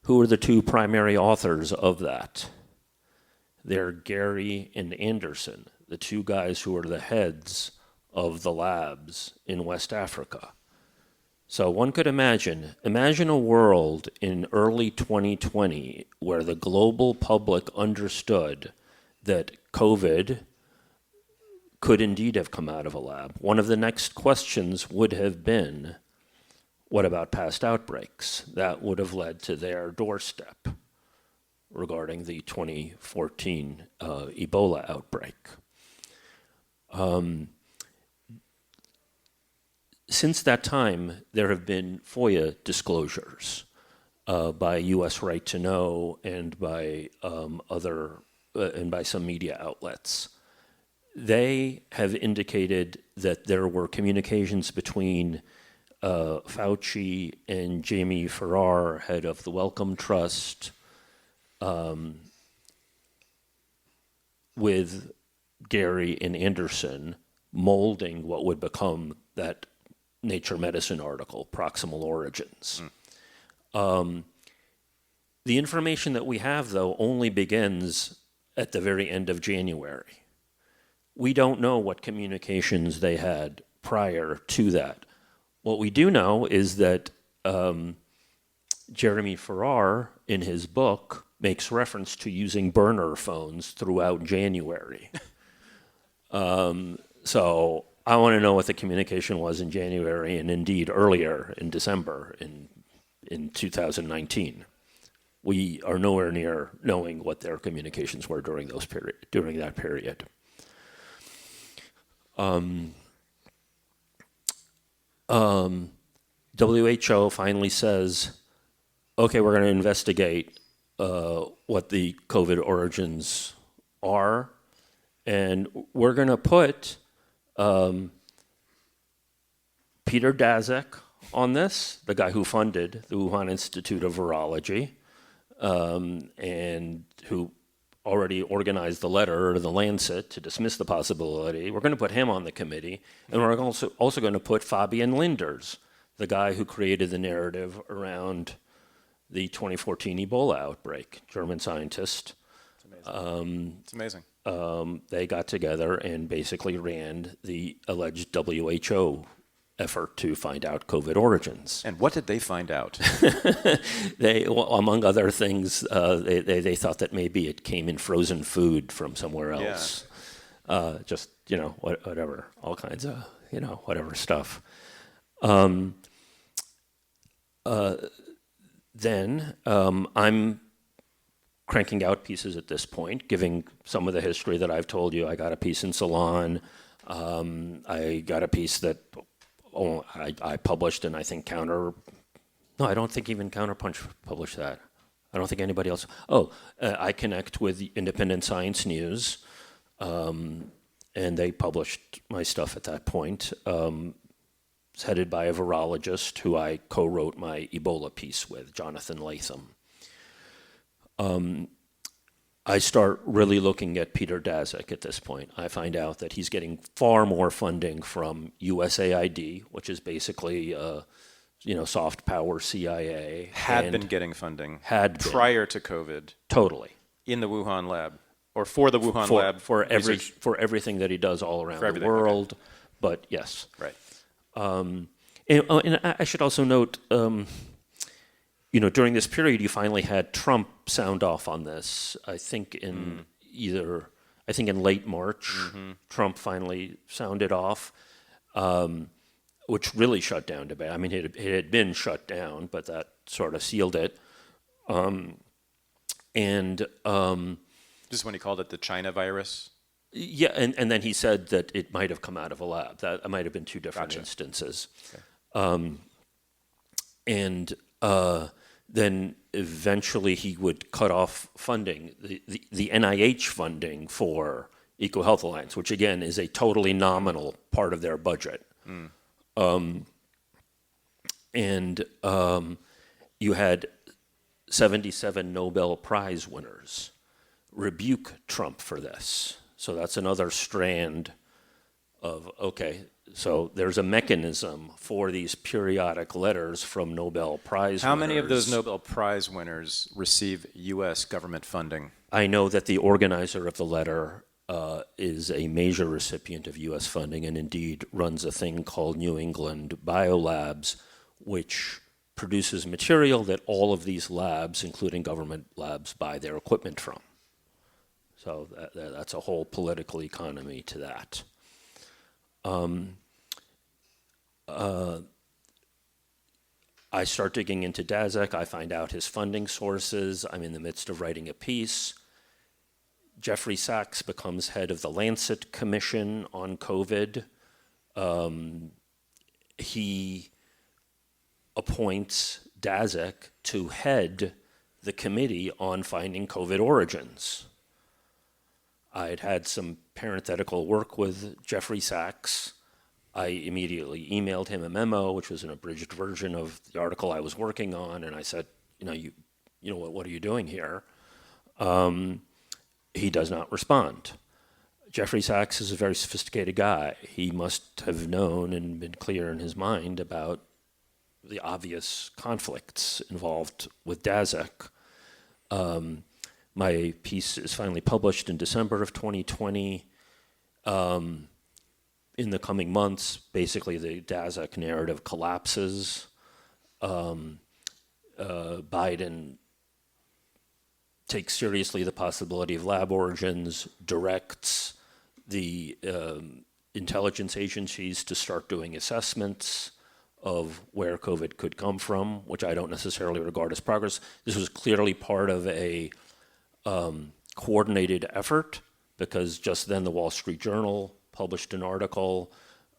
Who are the two primary authors of that? They're Gary and Anderson, the two guys who are the heads of the labs in West Africa. So one could imagine a world in early 2020 where the global public understood that COVID could indeed have come out of a lab. One of the next questions would have been, what about past outbreaks? That would have led to their doorstep regarding the 2014 Ebola outbreak. Since that time, there have been FOIA disclosures by U.S. Right to Know and by and by some media outlets. They have indicated that there were communications between Fauci and Jamie Farrar, head of the Wellcome Trust, with Gary and Anderson molding what would become that Nature Medicine article, Proximal Origins. The information that we have, though, only begins at the very end of January. We don't know what communications they had prior to that. What we do know is that Jeremy Farrar, in his book, makes reference to using burner phones throughout January. So I want to know what the communication was in January and indeed earlier in December in 2019. We are nowhere near knowing what their communications were during that period. WHO finally says, okay, we're going to investigate what the COVID origins are, and we're going to put Peter Daszak on this, the guy who funded the Wuhan Institute of Virology, and who already organized the letter to the Lancet to dismiss the possibility. We're going to put him on the committee, and we're also going to put Fabian Linders, the guy who created the narrative around the 2014 Ebola outbreak, German scientist. It's amazing. It's amazing. They got together and basically ran the alleged WHO effort to find out COVID origins. And what did they find out? They, among other things, they thought that maybe it came in frozen food from somewhere else. Yeah. Just, whatever, all kinds of, whatever stuff. Then I'm cranking out pieces at this point, giving some of the history that I've told you. I got a piece in Salon. I got a piece that I published, and I think I don't think even Counterpunch published that. I don't think anybody else. I connect with Independent Science News, and they published my stuff at that point. It's headed by a virologist who I co-wrote my Ebola piece with, Jonathan Latham. I start really looking at Peter Daszak at this point. I find out that he's getting far more funding from USAID, which is basically, soft power CIA. Had been getting funding. Prior to COVID. Totally. In the Wuhan lab, or for the Wuhan lab. For everything that he does all around the world. Okay. But yes. Right. And I should also note, during this period, you finally had Trump sound off on this. I think in late March, Trump finally sounded off, which really shut down debate. I mean, it had been shut down, but that sort of sealed it. Just when he called it the China virus? Yeah, and then he said that it might have come out of a lab. That might have been two different instances. Okay. Then eventually he would cut off funding, the NIH funding for EcoHealth Alliance, which again is a totally nominal part of their budget. You had 77 Nobel Prize winners rebuke Trump for this. So that's another strand of, okay, So there's a mechanism for these periodic letters from Nobel Prize How winners. many of those Nobel Prize winners receive U.S. government funding? I know that the organizer of the letter is a major recipient of U.S. funding and indeed runs a thing called New England Biolabs, which produces material that all of these labs, including government labs, buy their equipment from. So that's a whole political economy to that. I start digging into Daszak. I find out his funding sources. I'm in the midst of writing a piece. Jeffrey Sachs becomes head of the Lancet Commission on COVID. He appoints Daszak to head the committee on finding COVID origins. I'd had some parenthetical work with Jeffrey Sachs. I immediately emailed him a memo, which was an abridged version of the article I was working on, and I said, what are you doing here? He does not respond. Jeffrey Sachs is a very sophisticated guy. He must have known and been clear in his mind about the obvious conflicts involved with Daszak. My piece is finally published in December of 2020. In the coming months, basically the Daszak narrative collapses. Biden takes seriously the possibility of lab origins, directs the intelligence agencies to start doing assessments of where COVID could come from, which I don't necessarily regard as progress. This was clearly part of a coordinated effort, because just then the Wall Street Journal published an article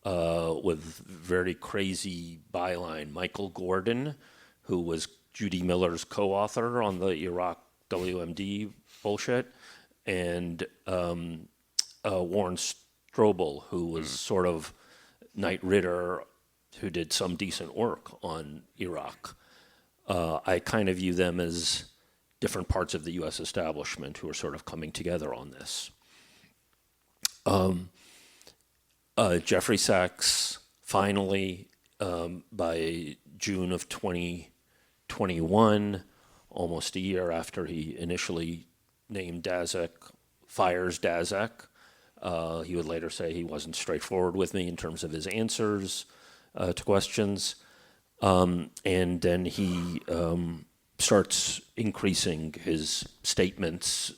with very crazy byline. Michael Gordon, who was Judy Miller's co-author on the Iraq WMD bullshit, and Warren Strobel, who was sort of Knight Ridder, who did some decent work on Iraq. I kind of view them as different parts of the U.S. establishment who are sort of coming together on this. Jeffrey Sachs finally, by June of 2021, almost a year after he initially named Daszak, fires Daszak. He would later say he wasn't straightforward with me in terms of his answers to questions. And then he starts increasing his statements,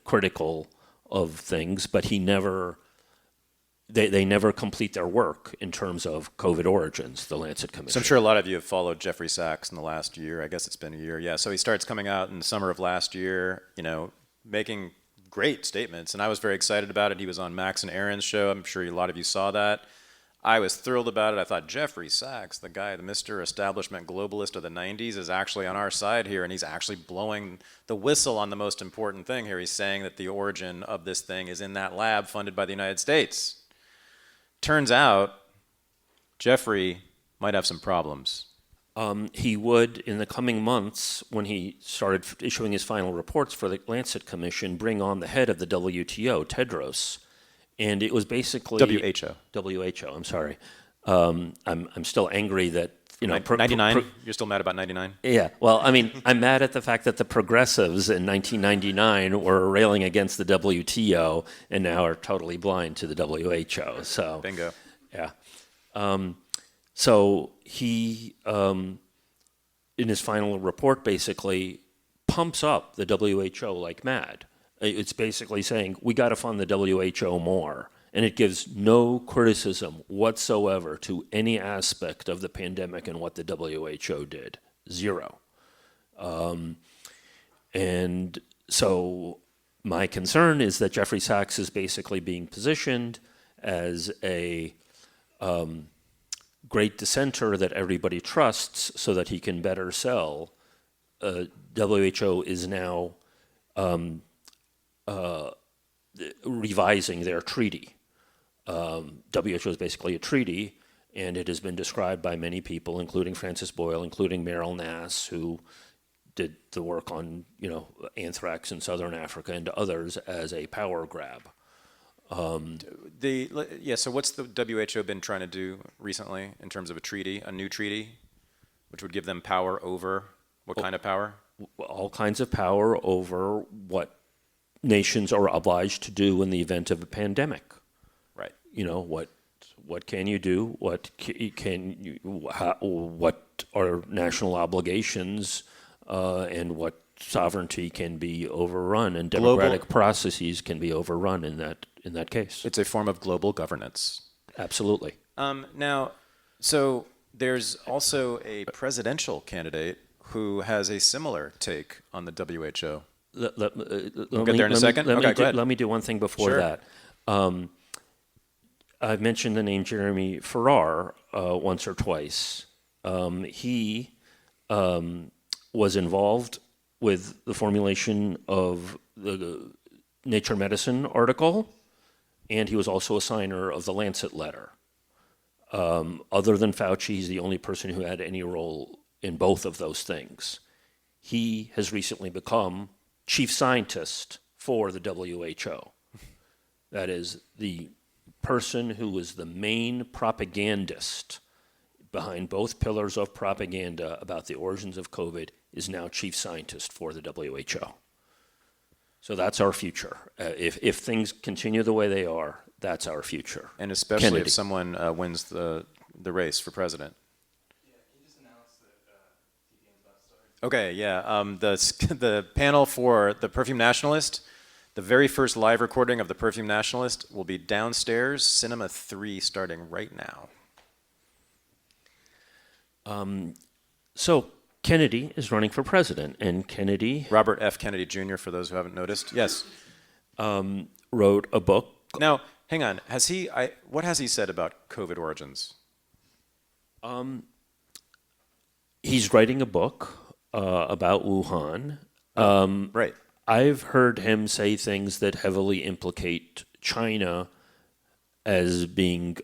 critical of things, but he never, they never complete their work in terms of COVID origins, the Lancet Commission. So I'm sure a lot of you have followed Jeffrey Sachs in the last year. I guess it's been a year. Yeah, so he starts coming out in the summer of last year, making great statements, and I was very excited about it. He was on Max and Aaron's show. I'm sure a lot of you saw that. I was thrilled about it. I thought Jeffrey Sachs, the guy, the Mr. Establishment globalist of the 90s, is actually on our side here, and he's actually blowing the whistle on the most important thing here. He's saying that the origin of this thing is in that lab funded by the United States. Turns out, Jeffrey might have some problems. He would, in the coming months, when he started issuing his final reports for the Lancet Commission, bring on the head of the WTO, Tedros. And it was basically WHO. I'm sorry. I'm still angry that 99. You're still mad about 99? Yeah. Well, I mean, I'm mad at the fact that the progressives in 1999 were railing against the WTO and now are totally blind to the WHO. So bingo. Yeah. So he, in his final report, basically pumps up the WHO like mad. It's basically saying, we got to fund the WHO more. And it gives no criticism whatsoever to any aspect of the pandemic and what the WHO did. Zero. And so my concern is that Jeffrey Sachs is basically being positioned as a great dissenter that everybody trusts so that he can better sell. WHO is now revising their treaty. WHO is basically a treaty, and it has been described by many people, including Francis Boyle, including Meryl Nass, who did the work on, anthrax in southern Africa, and to others, as a power grab. So what's the WHO been trying to do recently in terms of a new treaty, which would give them power over what kind of power? All kinds of power over what nations are obliged to do in the event of a pandemic. Right. What can you do? What are national obligations, and what sovereignty can be overrun, and democratic processes can be overrun in that case. It's a form of global governance. Absolutely. Now, so there's also a presidential candidate who has a similar take on the WHO. We'll get there in a second. Okay, go ahead. Let me do one thing before Sure. that. I've mentioned the name Jeremy Farrar once or twice. He was involved with the formulation of the Nature Medicine article, and he was also a signer of the Lancet letter. Other than Fauci, he's the only person who had any role in both of those things. He has recently become chief scientist for the WHO. That is, the person who was the main propagandist behind both pillars of propaganda about the origins of COVID is now chief scientist for the WHO. So that's our future. If things continue the way they are, that's our future. And especially Kennedy. if someone wins the race for president. Yeah, can you just announce that TPN's about to start? Okay, yeah. The panel for the Perfume Nationalist, the very first live recording of the Perfume Nationalist will be downstairs, Cinema 3, starting right now. So Kennedy is running for president, and Kennedy Robert F. Kennedy Jr., for those who haven't noticed. Yes. wrote a book. Now, hang on. What has he said about COVID origins? He's writing a book about Wuhan. Right. I've heard him say things that heavily implicate China as being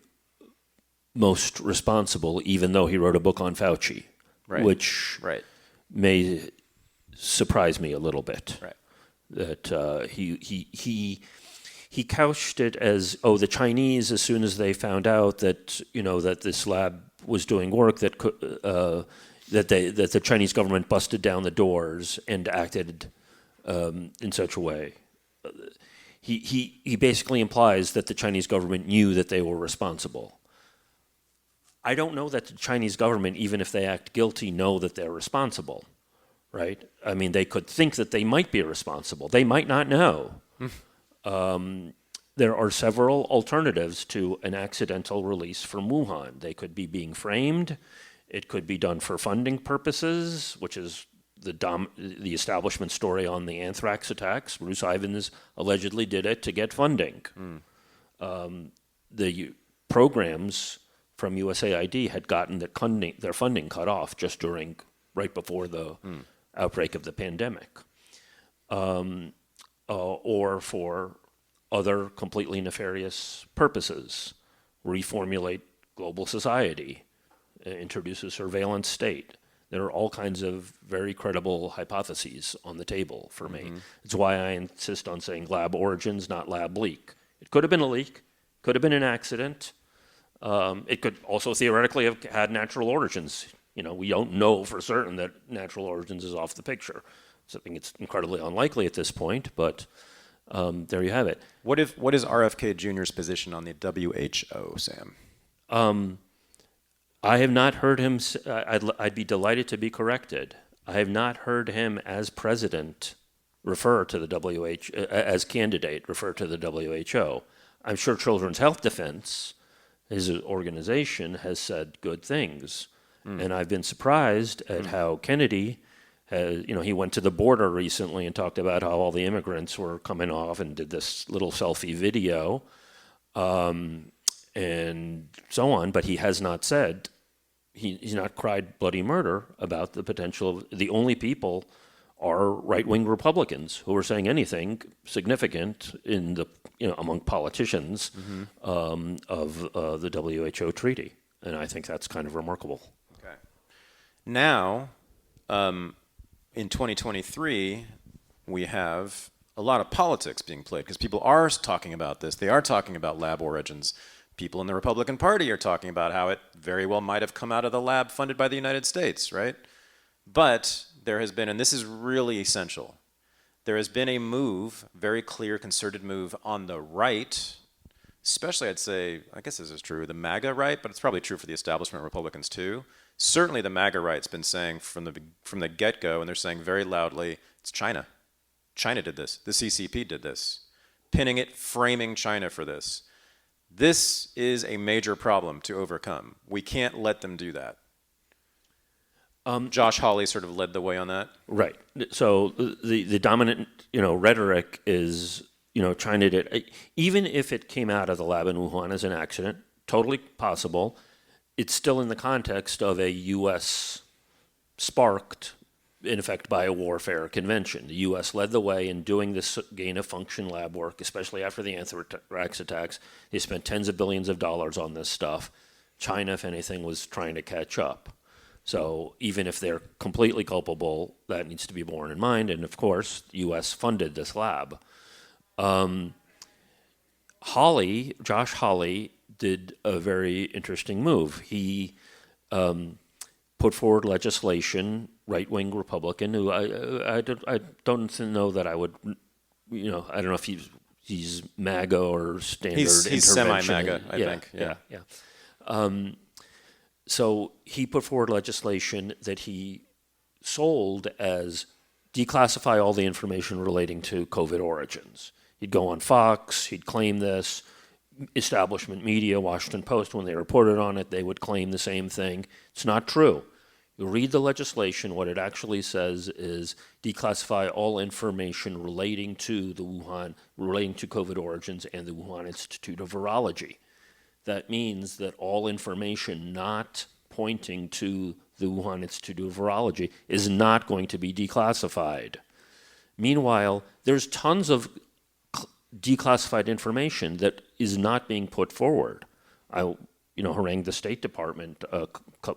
most responsible, even though he wrote a book on Fauci, Right. which Right. may surprise me a little bit. Right. That he couched it as, the Chinese, as soon as they found out that that this lab was doing work that the Chinese government busted down the doors and acted in such a way. He basically implies that the Chinese government knew that they were responsible. I don't know that the Chinese government, even if they act guilty, know that they're responsible, right? I mean, they could think that they might be responsible. They might not know. There are several alternatives to an accidental release from Wuhan. They could be being framed. It could be done for funding purposes, which is the establishment story on the Anthrax attacks. Bruce Ivins allegedly did it to get funding. The programs from USAID had gotten their funding cut off just right before the outbreak of the pandemic, or for other completely nefarious purposes, reformulate global society, introduce a surveillance state. There are all kinds of very credible hypotheses on the table for me. It's why I insist on saying lab origins, not lab leak. It could have been a leak, could have been an accident. It could also theoretically have had natural origins. We don't know for certain that natural origins is off the picture. So I think it's incredibly unlikely at this point, but there you have it. What is RFK Jr.'s position on the WHO, Sam? I have not heard him. I'd be delighted to be corrected. I have not heard him as president refer to the WHO, as candidate refer to the WHO. I'm sure Children's Health Defense, his organization, has said good things. And I've been surprised at how Kennedy has, he went to the border recently and talked about how all the immigrants were coming off and did this little selfie video, and so on, but he has not said, he's not cried bloody murder about the potential of, the only people are right-wing Republicans who are saying anything significant in the, among politicians of the WHO treaty. And I think that's kind of remarkable. Okay. Now, in 2023, we have a lot of politics being played because people are talking about this. They are talking about lab origins. People in the Republican Party are talking about how it very well might have come out of the lab funded by the United States, right? But there has been, and this is really essential, there has been a move, very clear, concerted move on the right, especially I'd say, I guess this is true, the MAGA right, but it's probably true for the establishment Republicans too. Certainly the MAGA right's been saying from the get-go, and they're saying very loudly, it's China. China did this. The CCP did this. Pinning it, framing China for this. This is a major problem to overcome. We can't let them do that. Josh Hawley sort of led the way on that. Right. So the dominant, rhetoric is, China did, even if it came out of the lab in Wuhan as an accident, totally possible, it's still in the context of a U.S. sparked, in effect, biowarfare convention. The U.S. led the way in doing this gain-of-function lab work, especially after the Anthrax attacks. They spent tens of billions of dollars on this stuff. China, if anything, was trying to catch up. So even if they're completely culpable, that needs to be borne in mind. And of course, the U.S. funded this lab. Josh Hawley, did a very interesting move. He put forward legislation, right-wing Republican, who I don't know that I would, I don't know if he's MAGA or standard He's intervention. semi-MAGA, I think. Yeah. So he put forward legislation that he sold as declassify all the information relating to COVID origins. He'd go on Fox, he'd claim this. Establishment media, Washington Post, when they reported on it, they would claim the same thing. It's not true. You read the legislation, what it actually says is declassify all information relating to COVID origins and the Wuhan Institute of Virology. That means that all information not pointing to the Wuhan Institute of Virology is not going to be declassified. Meanwhile, there's tons of declassified information that is not being put forward. I, harangued the State Department a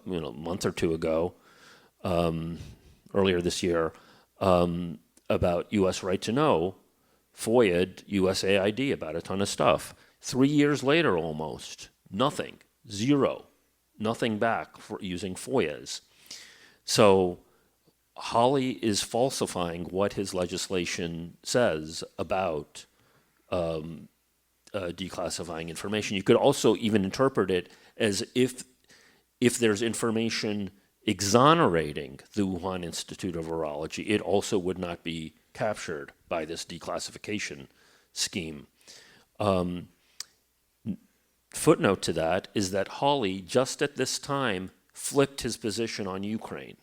month or two ago, earlier this year, about U.S. right to know, FOIA'd USAID about a ton of stuff. 3 years later, almost, nothing, zero, nothing back for using FOIAs. So Hawley is falsifying what his legislation says about declassifying information. You could also even interpret it as if there's information exonerating the Wuhan Institute of Virology, it also would not be captured by this declassification scheme. Footnote to that is that Hawley, just at this time, flipped his position on Ukraine.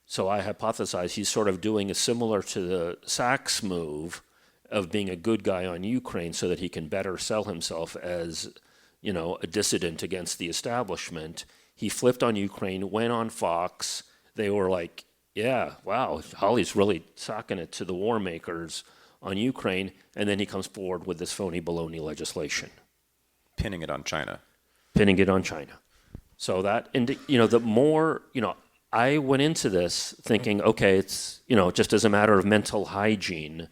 So I hypothesize he's sort of doing a similar to the Sachs move of being a good guy on Ukraine so that he can better sell himself as, a dissident against the establishment. He flipped on Ukraine, went on Fox. They were like, yeah, wow, Hawley's really socking it to the war makers on Ukraine. And then he comes forward with this phony baloney legislation. Pinning it on China. So that, and the more, I went into this thinking, okay, it's, just as a matter of mental hygiene,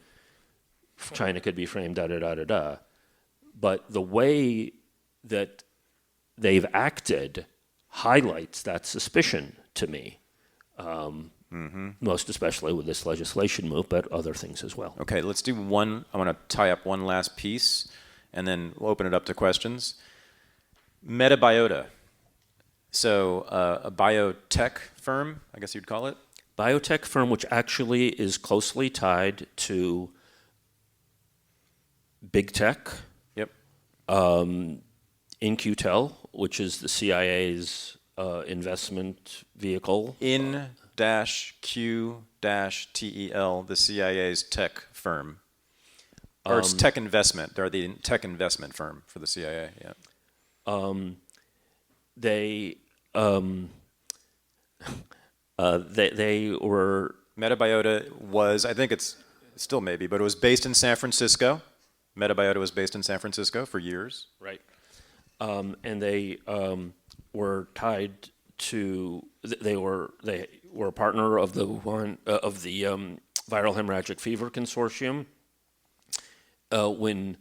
China could be framed, da-da-da-da-da. But the way that they've acted highlights that suspicion to me, most especially with this legislation move, but other things as well. Okay, let's do one. I want to tie up one last piece, and then we'll open it up to questions. Metabiota. So a biotech firm, I guess you'd call it? Biotech firm, which actually is closely tied to big tech. Yep. In-Q-Tel, which is the CIA's investment vehicle. In-Q-Tel, the CIA's tech firm. Or it's tech investment. They're the tech investment firm for the CIA, yeah. They were... Metabiota was, I think it's still maybe, but it was based in San Francisco. Metabiota was based in San Francisco for years. Right. And they were tied to... They were a partner of the viral hemorrhagic fever consortium, when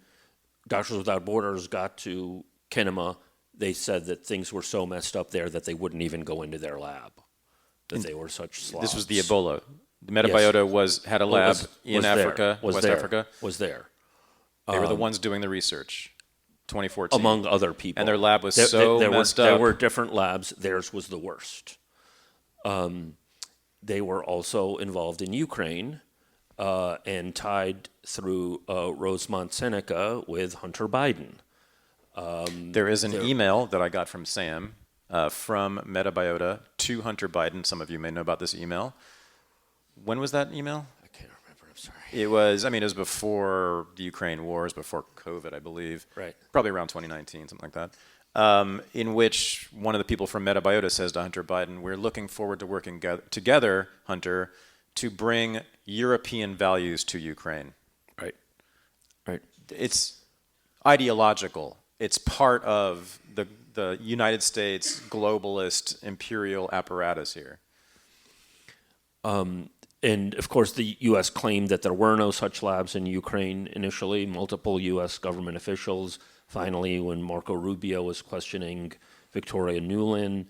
Doctors Without Borders got to Kinema, they said that things were so messed up there that they wouldn't even go into their lab, that they were such slobs. This was the Ebola. The Metabiota had a lab in Africa, West Africa. Was there. They were the ones doing the research, 2014. Among other people. And their lab was messed up. There were different labs. Theirs was the worst. They were also involved in Ukraine and tied through Rosemont Seneca with Hunter Biden. There is an email that I got from Sam from Metabiota to Hunter Biden. Some of you may know about this email. When was that email? I can't remember. I'm sorry. It was before the Ukraine wars, before COVID, I believe. Right. Probably around 2019, something like that. In which one of the people from Metabiota says to Hunter Biden, we're looking forward to working together, Hunter, to bring European values to Ukraine. Right. Right. It's ideological. It's part of the United States globalist imperial apparatus here. And, of course, the U.S. claimed that there were no such labs in Ukraine initially. Multiple U.S. government officials, finally, when Marco Rubio was questioning Victoria Nuland,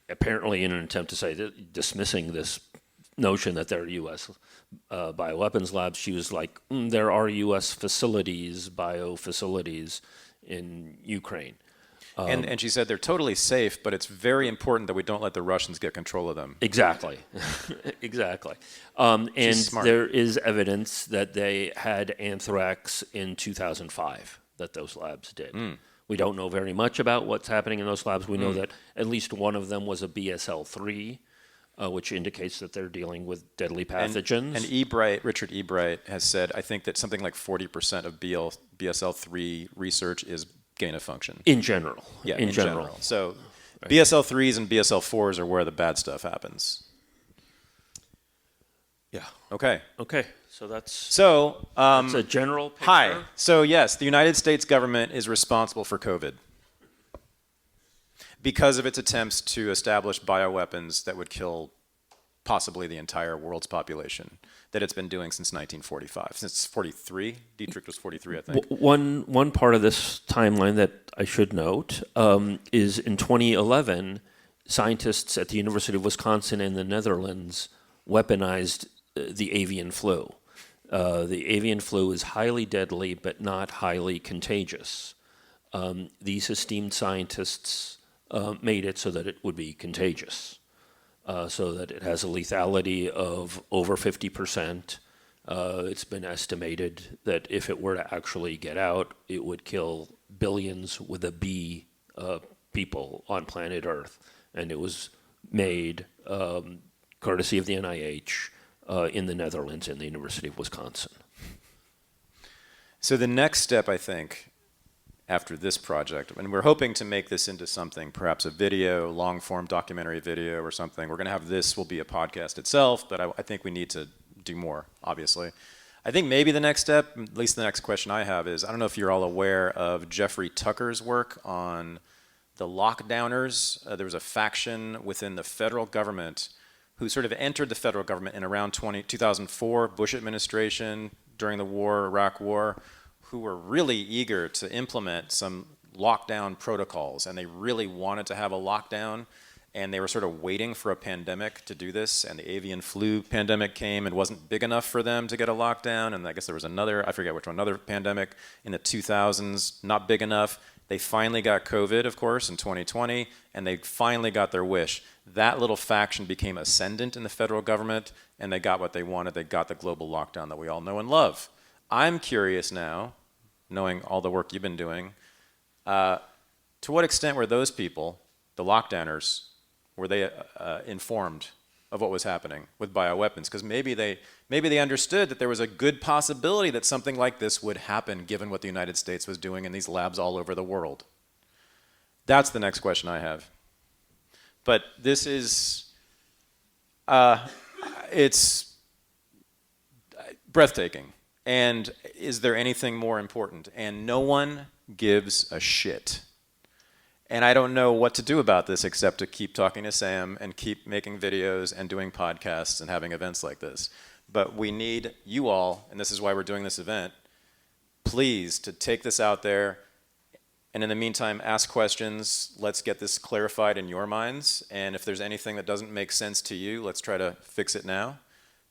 apparently in an attempt to say, dismissing this notion that there are U.S. Bioweapons labs, she was like, there are U.S. bio facilities in Ukraine. And she said they're totally safe, but it's very important that we don't let the Russians get control of them. Exactly. Exactly. And there is evidence that they had anthrax in 2005, that those labs did. We don't know very much about what's happening in those labs. We know that at least one of them was a BSL-3, which indicates that they're dealing with deadly pathogens. And Richard Ebright has said, I think that something like 40% of BSL-3 research is gain of function. In general. Yeah, in general. So right. BSL-3s and BSL-4s are where the bad stuff happens. Yeah. Okay. So that's a general picture. Hi. So yes, the United States government is responsible for COVID because of its attempts to establish bioweapons that would kill possibly the entire world's population, that it's been doing since 1945, since 43. Detrick was 43, I think. One part of this timeline that I should note is in 2011, scientists at the University of Wisconsin in the Netherlands weaponized the avian flu. The avian flu is highly deadly but not highly contagious. These esteemed scientists made it so that it would be contagious. So that it has a lethality of over 50%. It's been estimated that if it were to actually get out, it would kill billions with a B people on planet Earth. And it was made courtesy of the NIH in the Netherlands and the University of Wisconsin. So the next step, I think, after this project, and we're hoping to make this into something, perhaps a video, long-form documentary video or something. We're going to have this will be a podcast itself, but I think we need to do more, obviously. I think maybe the next step, at least the next question I have is, I don't know if you're all aware of Jeffrey Tucker's work on the lockdowners. There was a faction within the federal government who sort of entered the federal government in around 2004, Bush administration, during the war, Iraq war, who were really eager to implement some lockdown protocols, and they really wanted to have a lockdown, and they were sort of waiting for a pandemic to do this, and the avian flu pandemic came and wasn't big enough for them to get a lockdown, and I guess there was another, I forget which one, another pandemic in the 2000s, not big enough. They finally got COVID, of course, in 2020, and they finally got their wish. That little faction became ascendant in the federal government, and they got what they wanted. They got the global lockdown that we all know and love. I'm curious now, knowing all the work you've been doing, to what extent were those people, the lockdowners, were they informed of what was happening with bioweapons? Because maybe they understood that there was a good possibility that something like this would happen given what the United States was doing in these labs all over the world. That's the next question I have. But this is, it's breathtaking. And is there anything more important? And no one gives a shit. And I don't know what to do about this except to keep talking to Sam and keep making videos and doing podcasts and having events like this. But we need you all, and this is why we're doing this event, please to take this out there. And in the meantime, ask questions. Let's get this clarified in your minds. And if there's anything that doesn't make sense to you, let's try to fix it now.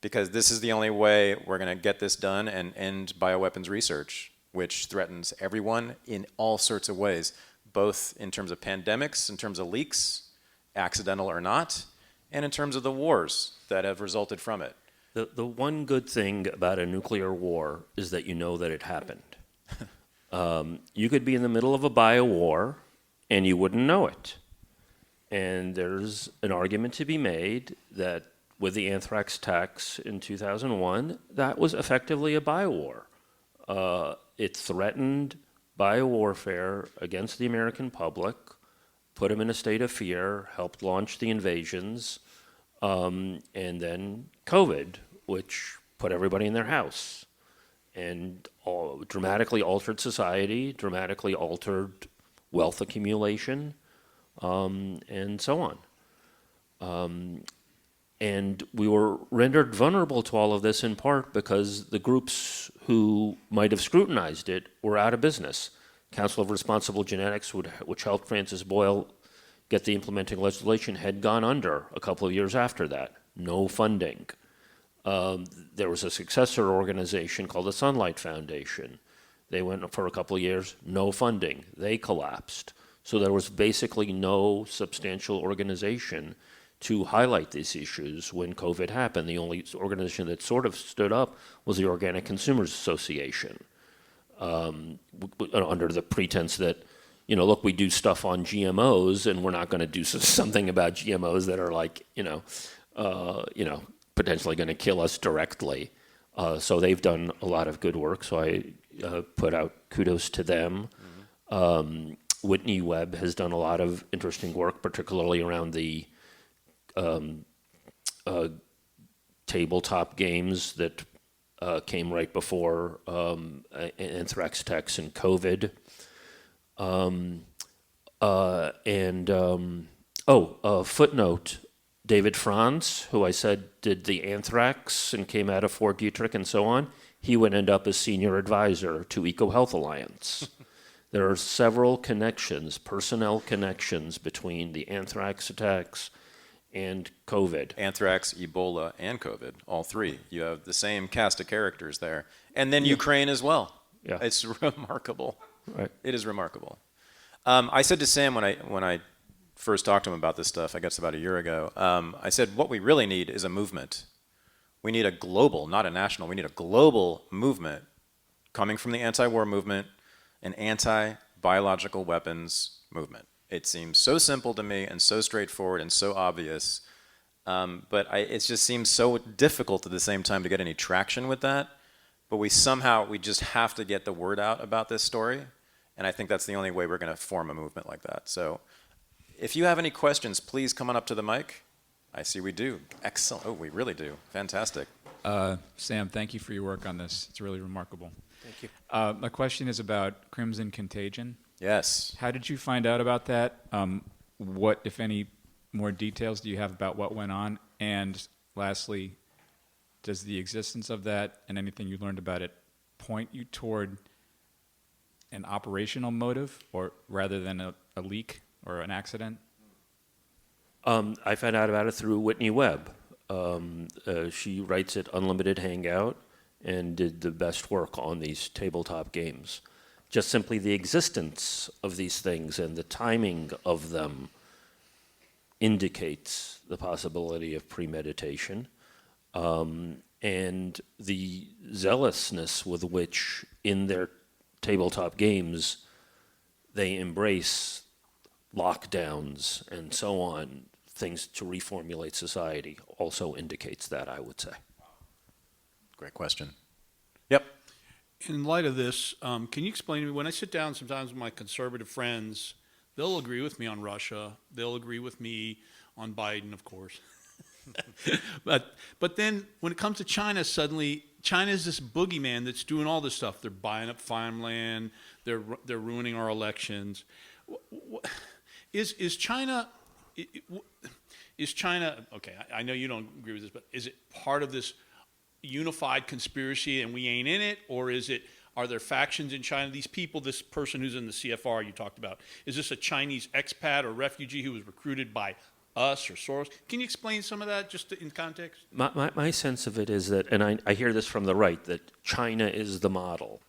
Because this is the only way we're going to get this done and end bioweapons research, which threatens everyone in all sorts of ways, both in terms of pandemics, in terms of leaks, accidental or not, and in terms of the wars that have resulted from it. The one good thing about a nuclear war is that you know that it happened. You could be in the middle of a bio-war and you wouldn't know it. And there's an argument to be made that with the anthrax attacks in 2001, that was effectively a bio-war. It threatened biowarfare against the American public, put them in a state of fear, helped launch the invasions, and then COVID, which put everybody in their house and dramatically altered society, dramatically altered wealth accumulation, and so on. And we were rendered vulnerable to all of this in part because the groups who might have scrutinized it were out of business. Council of Responsible Genetics, which helped Francis Boyle get the implementing legislation, had gone under a couple of years after that. No funding. There was a successor organization called the Sunlight Foundation. They went for a couple of years, no funding. They collapsed. So there was basically no substantial organization to highlight these issues when COVID happened. The only organization that sort of stood up was the Organic Consumers Association, under the pretense that, look, we do stuff on GMOs, and we're not going to do something about GMOs that are like, potentially going to kill us directly. So they've done a lot of good work. So I put out kudos to them. Mm-hmm. Whitney Webb has done a lot of interesting work, particularly around the tabletop games that came right before anthrax attacks and COVID. Footnote, David Franz, who I said did the anthrax and came out of Fort Detrick and so on, he would end up as senior advisor to EcoHealth Alliance. There are several connections, personnel connections between the anthrax attacks and COVID. Anthrax, Ebola, and COVID, all three. You have the same cast of characters there. And then Ukraine as well. Yeah. It's remarkable. Right. It is remarkable. I said to Sam when I first talked to him about this stuff, I guess about a year ago, I said, what we really need is a movement. We need a global, not a national, we need a global movement coming from the anti-war movement, an anti-biological weapons movement. It seems so simple to me and so straightforward and so obvious, but it just seems so difficult at the same time to get any traction with that. But we just have to get the word out about this story, and I think that's the only way we're going to form a movement like that. So if you have any questions, please come on up to the mic. I see we do. Excellent. Oh, we really do. Fantastic. Sam, thank you for your work on this. It's really remarkable. Thank you. My question is about Crimson Contagion. Yes. How did you find out about that? What, if any, more details do you have about what went on? And lastly, does the existence of that and anything you learned about it point you toward an operational motive, or rather than a leak or an accident? I found out about it through Whitney Webb. She writes at Unlimited Hangout and did the best work on these tabletop games. Just simply the existence of these things and the timing of them indicates the possibility of premeditation, and the zealousness with which in their tabletop games they embrace lockdowns and so on, things to reformulate society, also indicates that, I would say. Great question. Yep. In light of this, can you explain to me, when I sit down sometimes with my conservative friends, they'll agree with me on Russia, they'll agree with me on Biden, of course. But then when it comes to China, suddenly China is this boogeyman that's doing all this stuff. They're buying up farmland, they're ruining our elections. Is China, okay, I know you don't agree with this, but is it part of this unified conspiracy and we ain't in it, or are there factions in China? These people, this person who's in the CFR you talked about, is this a Chinese expat or refugee who was recruited by us or Soros? Can you explain some of that just in context? My sense of it is that, and I hear this from the right, that China is the model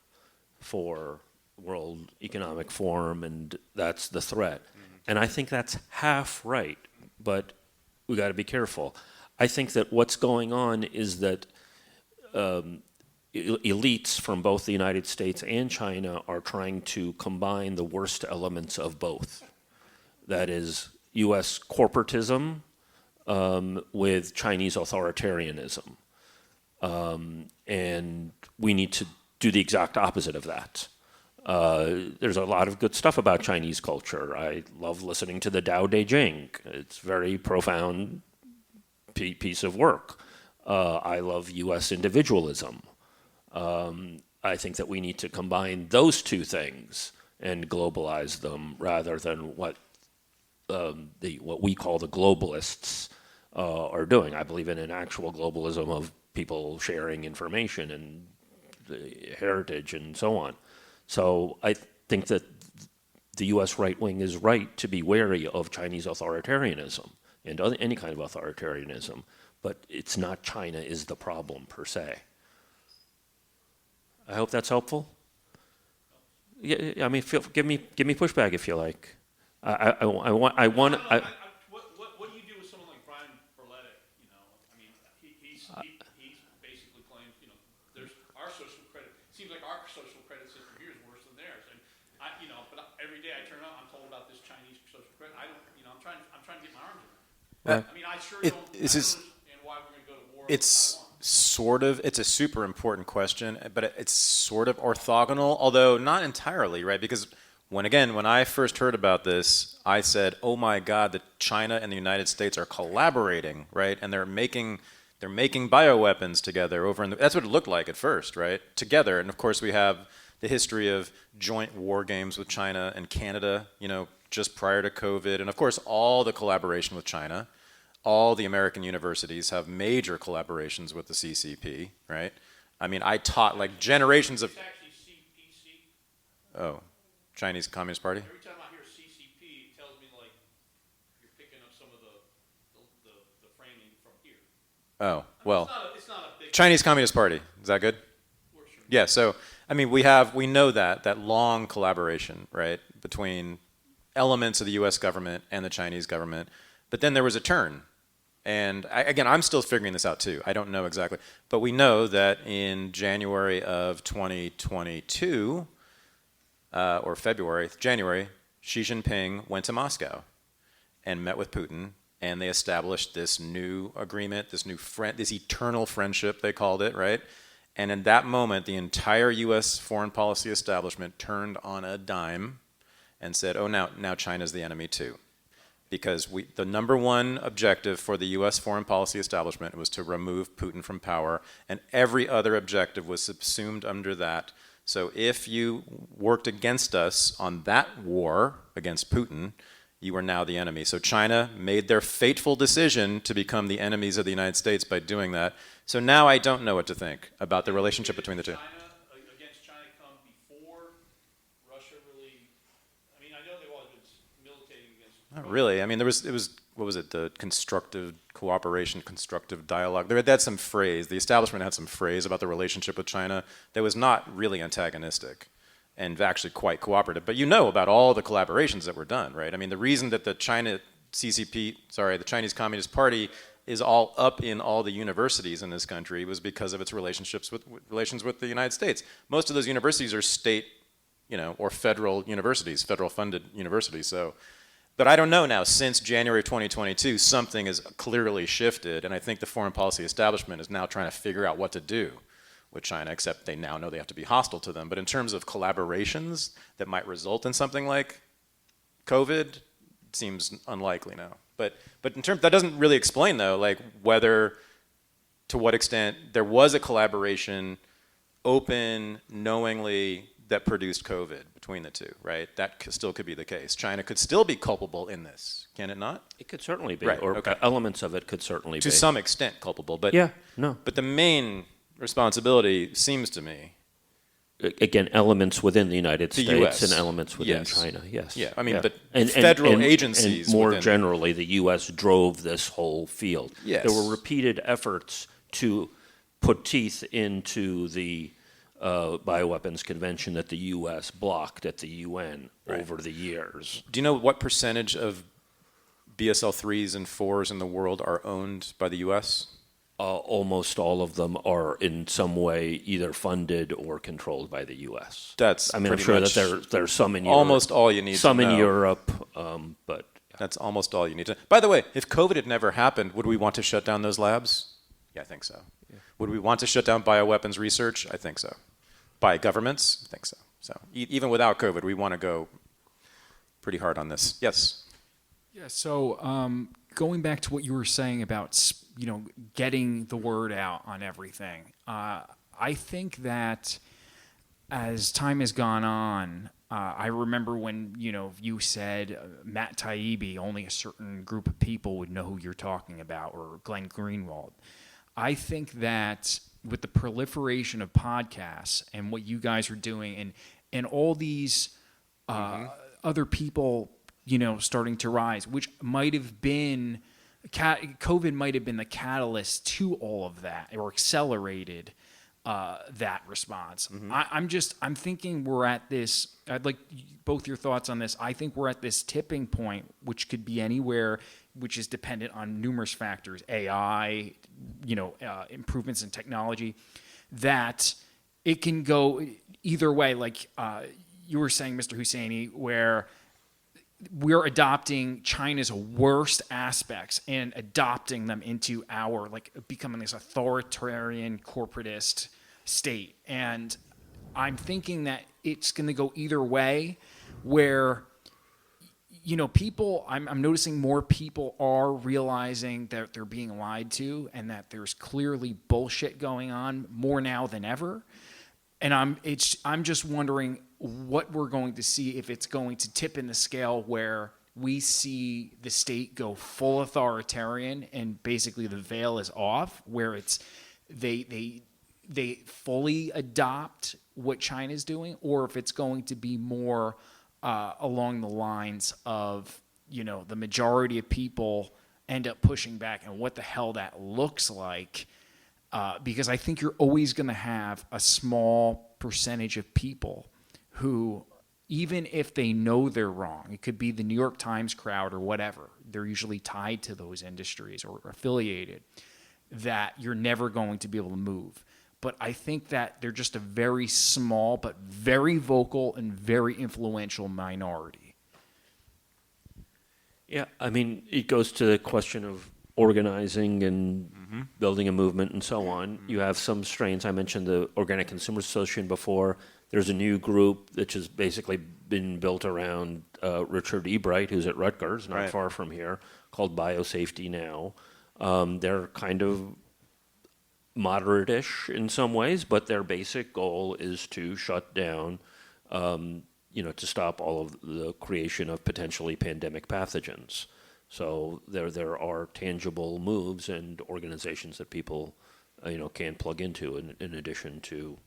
for World Economic Forum, and that's the threat. And I think that's half right, but we got to be careful. I think that what's going on is that elites from both the United States and China are trying to combine the worst elements of both. That is U.S. corporatism with Chinese authoritarianism. And we need to do the exact opposite of that. There's a lot of good stuff about Chinese culture. I love listening to the Tao Te Ching. It's a very profound piece of work. I love U.S. individualism. I think that we need to combine those two things and globalize them rather than what we call the globalists are doing. I believe in an actual globalism of people sharing information and the heritage and so on. So I think that the U.S. right wing is right to be wary of Chinese authoritarianism and any kind of authoritarianism, but it's not China is the problem per se. I hope that's helpful. Yeah, I mean, give me pushback if you like. What do you do with someone like Brian Berletic? You know, I mean, he basically claims, you know, there's our social credit. Seems like our social credit system here is worse than theirs. And but every day I turn on, I'm told about this Chinese social credit. I'm trying to get my arms around it. I mean, I sure don't understand why we're going to go to war. It's a super important question, but it's sort of orthogonal, although not entirely, right? Because when I first heard about this, I said, "Oh my God, that China and the United States are collaborating, right? And they're making bioweapons together over in that's what it looked like at first, right? Together." And of course, we have the history of joint war games with China and Canada, just prior to COVID, and of course, all the collaboration with China. All the American universities have major collaborations with the CCP, right? I mean, I taught like generations of. It's actually CPC. Oh, Chinese Communist Party. Every time I hear CCP, it tells me like you're picking up some of the framing from here. Oh, well, it's not a big Chinese Communist Party. Is that good? Sure. Yeah. So I mean, we know that long collaboration, right, between elements of the U.S. government and the Chinese government. But then there was a turn. And I'm still figuring this out too. I don't know exactly. But we know that in January of 2022, or January, Xi Jinping went to Moscow and met with Putin, and they established this new agreement, this eternal friendship, they called it, right? And in that moment, the entire U.S. foreign policy establishment turned on a dime and said, oh, now China's the enemy too. Because the number one objective for the U.S. foreign policy establishment was to remove Putin from power, and every other objective was subsumed under that. So if you worked against us on that war against Putin, you are now the enemy. So China made their fateful decision to become the enemies of the United States by doing that. So now I don't know what to think about the relationship between the two. Against China come before Russia really. I mean, I know they've always been militating against. Not really. I mean, what was it, the constructive cooperation, constructive dialogue. They had some phrase, the establishment had some phrase about the relationship with China that was not really antagonistic and actually quite cooperative. But about all the collaborations that were done, right? I mean, the reason that the Chinese Communist Party is all up in all the universities in this country was because of its relations with the United States. Most of those universities are state, or federal universities, federal funded universities. So, but I don't know now, since January 2022, something has clearly shifted, and I think the foreign policy establishment is now trying to figure out what to do with China, except they now know they have to be hostile to them. But in terms of collaborations that might result in something like COVID, it seems unlikely now. But in terms, that doesn't really explain, though, like whether, to what extent there was a collaboration, open, knowingly, that produced COVID between the two, right? That still could be the case. China could still be culpable in this, can it not? It could certainly be, right, or okay. Elements of it could certainly be. To some extent culpable, but yeah, no. But the main responsibility seems to me. Again, elements within the United The States US. and elements within Yes. China, yes. Yeah, I mean, but And federal agencies And more within- generally, the U.S. drove this whole field. Yes. There were repeated efforts to put teeth into the Bioweapons Convention that the U.S. blocked at the UN over the years. Do you know what percentage of BSL 3s and 4s in the world are owned by the U.S.? Almost all of them are in some way either funded or controlled by the U.S. That's I mean, I'm pretty sure much that there's some in Europe. almost all you need Some to in know. Europe, but That's almost all you need to. By the way, if COVID had never happened, would we want to shut down those labs? Yeah, I think so. Yeah. Would we want to shut down bioweapons research? I think so. By governments? I think so. So even without COVID, we want to go pretty hard on this. Yes. Yeah, so going back to what you were saying about, getting the word out on everything, I think that as time has gone on, I remember when, you said Matt Taibbi, only a certain group of people would know who you're talking about, or Glenn Greenwald. I think that with the proliferation of podcasts and what you guys are doing and all these other people, starting to rise, which might have been, COVID might have been the catalyst to all of that, or accelerated that response. I'm thinking we're at this, I'd like both your thoughts on this. I think we're at this tipping point, which could be anywhere, which is dependent on numerous factors, AI, improvements in technology, that it can go either way. Like you were saying, Mr. Husseini, where we're adopting China's worst aspects and adopting them into our, becoming this authoritarian corporatist state. And I'm thinking that it's going to go either way, where, people, I'm noticing more people are realizing that they're being lied to and that there's clearly bullshit going on more now than ever. And I'm just wondering what we're going to see, if it's going to tip in the scale where we see the state go full authoritarian and basically the veil is off, where it's they fully adopt what China's doing, or if it's going to be more along the lines of, the majority of people end up pushing back, and what the hell that looks like. Because I think you're always going to have a small percentage of people who, even if they know they're wrong, it could be the New York Times crowd or whatever, they're usually tied to those industries or affiliated, that you're never going to be able to move. But I think that they're just a very small but very vocal and very influential minority. yeah, I mean, it goes to the question of organizing and building a movement and so on. You have some strains. I mentioned the Organic Consumers Association before. There's a new group that has basically been built around Richard Ebright, who's at Rutgers, not far from here, called Biosafety Now. They're kind of moderate-ish in some ways, but their basic goal is to shut down, to stop all of the creation of potentially pandemic pathogens. So there are tangible moves and organizations that people, can plug into in addition to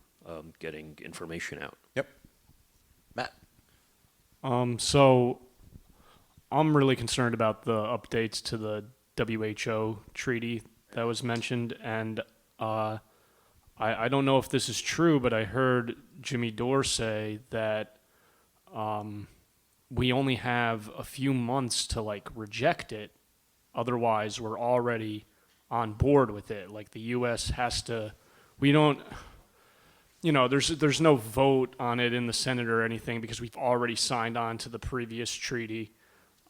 getting information out. Yep. Matt. So I'm really concerned about the updates to the WHO treaty that was mentioned, and I don't know if this is true, but I heard Jimmy Dore say that we only have a few months to reject it. Otherwise, we're already on board with it. Like the U.S. has to. We don't. There's no vote on it in the Senate or anything because we've already signed on to the previous treaty,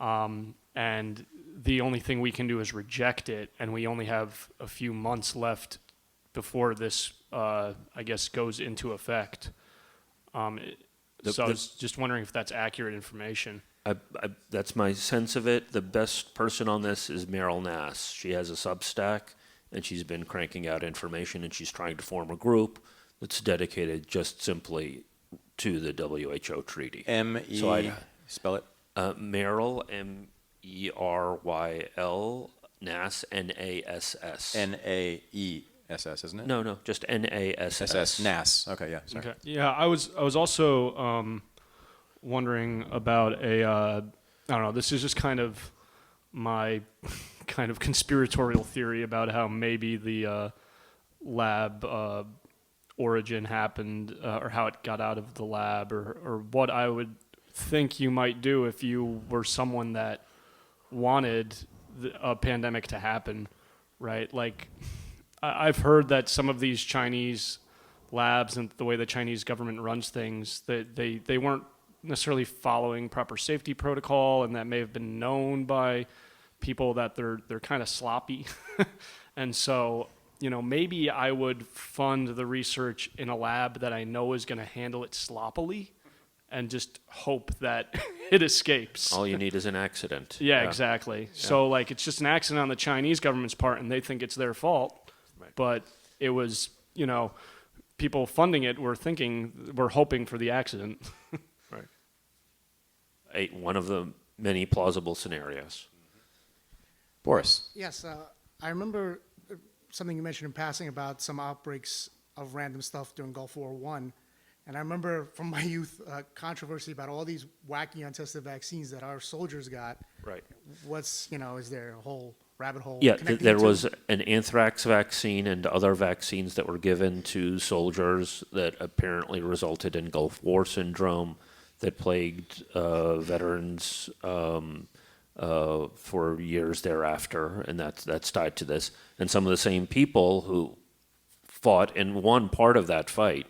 and the only thing we can do is reject it. And we only have a few months left before this, goes into effect. So I was just wondering if that's accurate information. That's my sense of it. The best person on this is Meryl Nass. She has a Substack, and she's been cranking out information, and she's trying to form a group that's dedicated just simply to the WHO treaty. Spell it. Meryl, Meryl, Nass, Nass. Naess. SS, isn't it? No, just NASS. SS, NAS. Okay, yeah, sorry. Okay. Yeah, I was also wondering about I don't know. This is just kind of my kind of conspiratorial theory about how maybe the lab origin happened, or how it got out of the lab, or what I would think you might do if you were someone that wanted a pandemic to happen, right? Like, I've heard that some of these Chinese labs and the way the Chinese government runs things, that they weren't necessarily following proper safety protocol, and that may have been known by people that they're kind of sloppy. And so, maybe I would fund the research in a lab that I know is going to handle it sloppily, and just hope that it escapes. All you need is an accident. Yeah, exactly. Yeah. So, like, it's just an accident on the Chinese government's part, and they think it's their fault. Right. But it was, people funding it were hoping for the accident. Right. One of the many plausible scenarios. Boris. Yes, I remember something you mentioned in passing about some outbreaks of random stuff during Gulf War I. And I remember from my youth controversy about all these wacky untested vaccines that our soldiers got. Right. Is there a whole rabbit hole? Yeah, there was an anthrax vaccine and other vaccines that were given to soldiers that apparently resulted in Gulf War syndrome that plagued veterans for years thereafter, and that's tied to this. And some of the same people who fought in one part of that fight,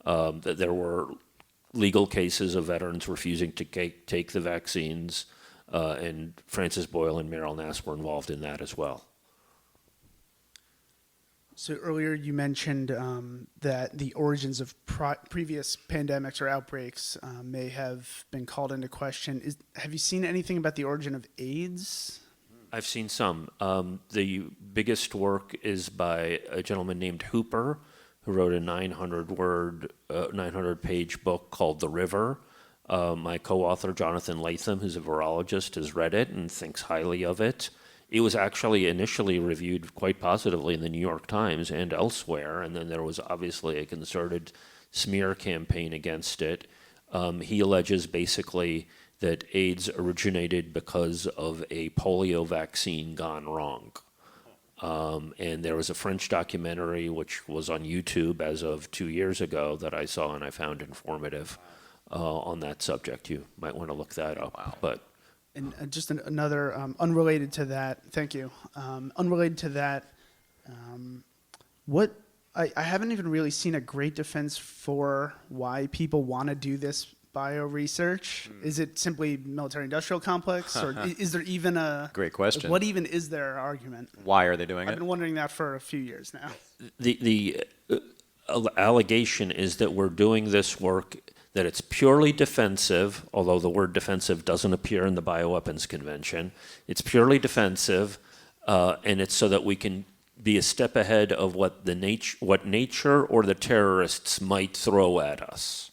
that there were legal cases of veterans refusing to take the vaccines, and Francis Boyle and Meryl Nass were involved in that as well. So earlier you mentioned that the origins of previous pandemics or outbreaks may have been called into question. Have you seen anything about the origin of AIDS? I've seen some. The biggest work is by a gentleman named Hooper, who wrote a 900-page book called The River. My co-author, Jonathan Latham, who's a virologist, has read it and thinks highly of it. It was actually initially reviewed quite positively in the New York Times and elsewhere, and then there was obviously a concerted smear campaign against it. He alleges basically that AIDS originated because of a polio vaccine gone wrong. And there was a French documentary which was on YouTube as of 2 years ago that I saw and I found informative on that subject. You might want to look that up. Wow. But And just another unrelated to that. Thank you. Unrelated to that. I haven't even really seen a great defense for why people want to do this bio research. Is it simply military-industrial complex, or is there even a Great question. Like, what even is their argument? Why are they doing I've it? been wondering that for a few years now. the allegation is that we're doing this work, that it's purely defensive, although the word defensive doesn't appear in the Bioweapons Convention. It's purely defensive, and it's so that we can be a step ahead of what nature or the terrorists might throw at us.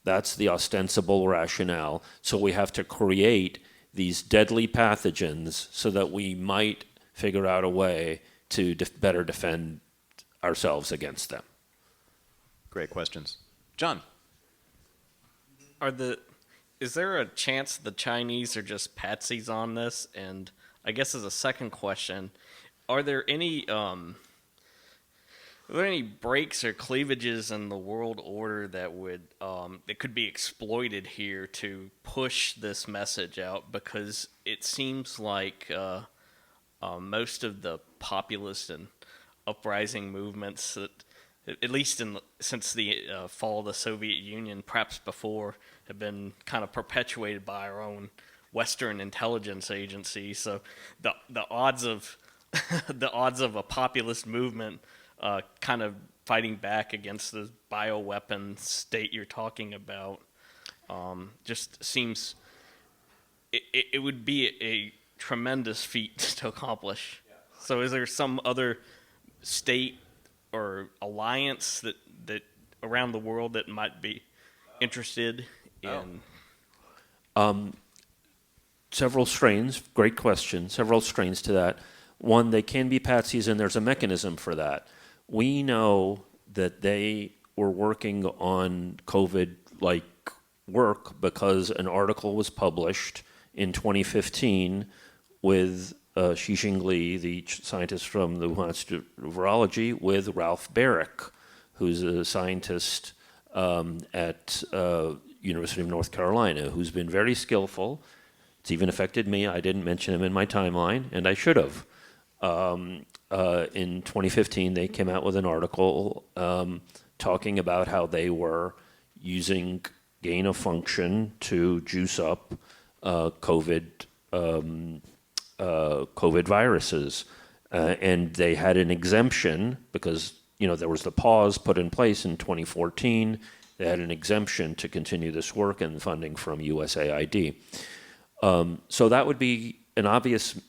That's the ostensible rationale. So we have to create these deadly pathogens so that we might figure out a way to better defend ourselves against them. Great questions. John. Is there a chance the Chinese are just patsies on this? And I guess as a second question, are there any breaks or cleavages in the world order that could be exploited here to push this message out? Because it seems like most of the populist and uprising movements that, at least since the fall of the Soviet Union, perhaps before, have been kind of perpetuated by our own Western intelligence agency. So the odds of a populist movement kind of fighting back against the bioweapon state you're talking about just seems it would be a tremendous feat to accomplish. Yeah. So is there some other state or alliance that around the world that might be interested in? Several strains, great question, several strains to that. One, they can be patsies, and there's a mechanism for that. We know that they were working on COVID-like work because an article was published in 2015 with Xi Jinping, the scientist from the Wuhan Institute of Virology, with Ralph Barrick, who's a scientist at University of North Carolina, who's been very skillful. It's even affected me. I didn't mention him in my timeline, and I should have. In 2015, they came out with an article talking about how they were using gain of function to juice up COVID viruses. And they had an exemption because, there was the pause put in place in 2014. They had an exemption to continue this work and funding from USAID. So that would be an obvious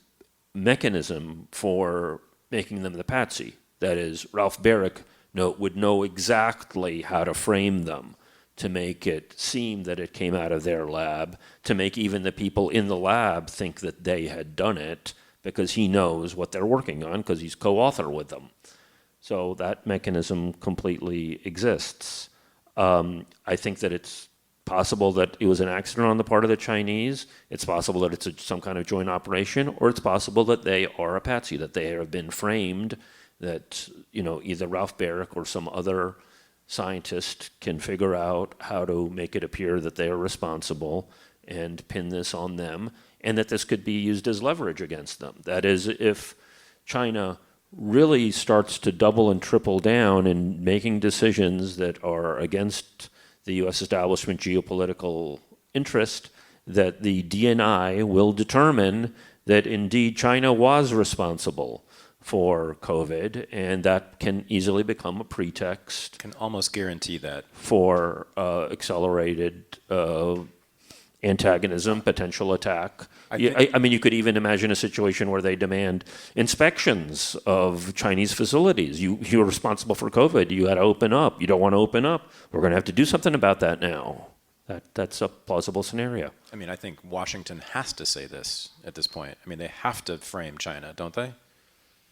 mechanism for making them the patsy. That is, Ralph Barrick would know exactly how to frame them to make it seem that it came out of their lab, to make even the people in the lab think that they had done it, because he knows what they're working on, because he's co-author with them. So that mechanism completely exists. I think that it's possible that it was an accident on the part of the Chinese. It's possible that it's some kind of joint operation, or it's possible that they are a patsy, that they have been framed, that either Ralph Barrick or some other scientist can figure out how to make it appear that they are responsible and pin this on them, and that this could be used as leverage against them. That is, if China really starts to double and triple down in making decisions that are against the U.S. establishment geopolitical interest, that the DNI will determine that indeed China was responsible for COVID, and that can easily become a pretext. Can almost guarantee that. For accelerated antagonism, potential attack. I mean, you could even imagine a situation where they demand inspections of Chinese facilities. You're responsible for COVID. You had to open up. You don't want to open up. We're going to have to do something about that now. That's a plausible scenario. I mean, I think Washington has to say this at this point. I mean, they have to frame China, don't they?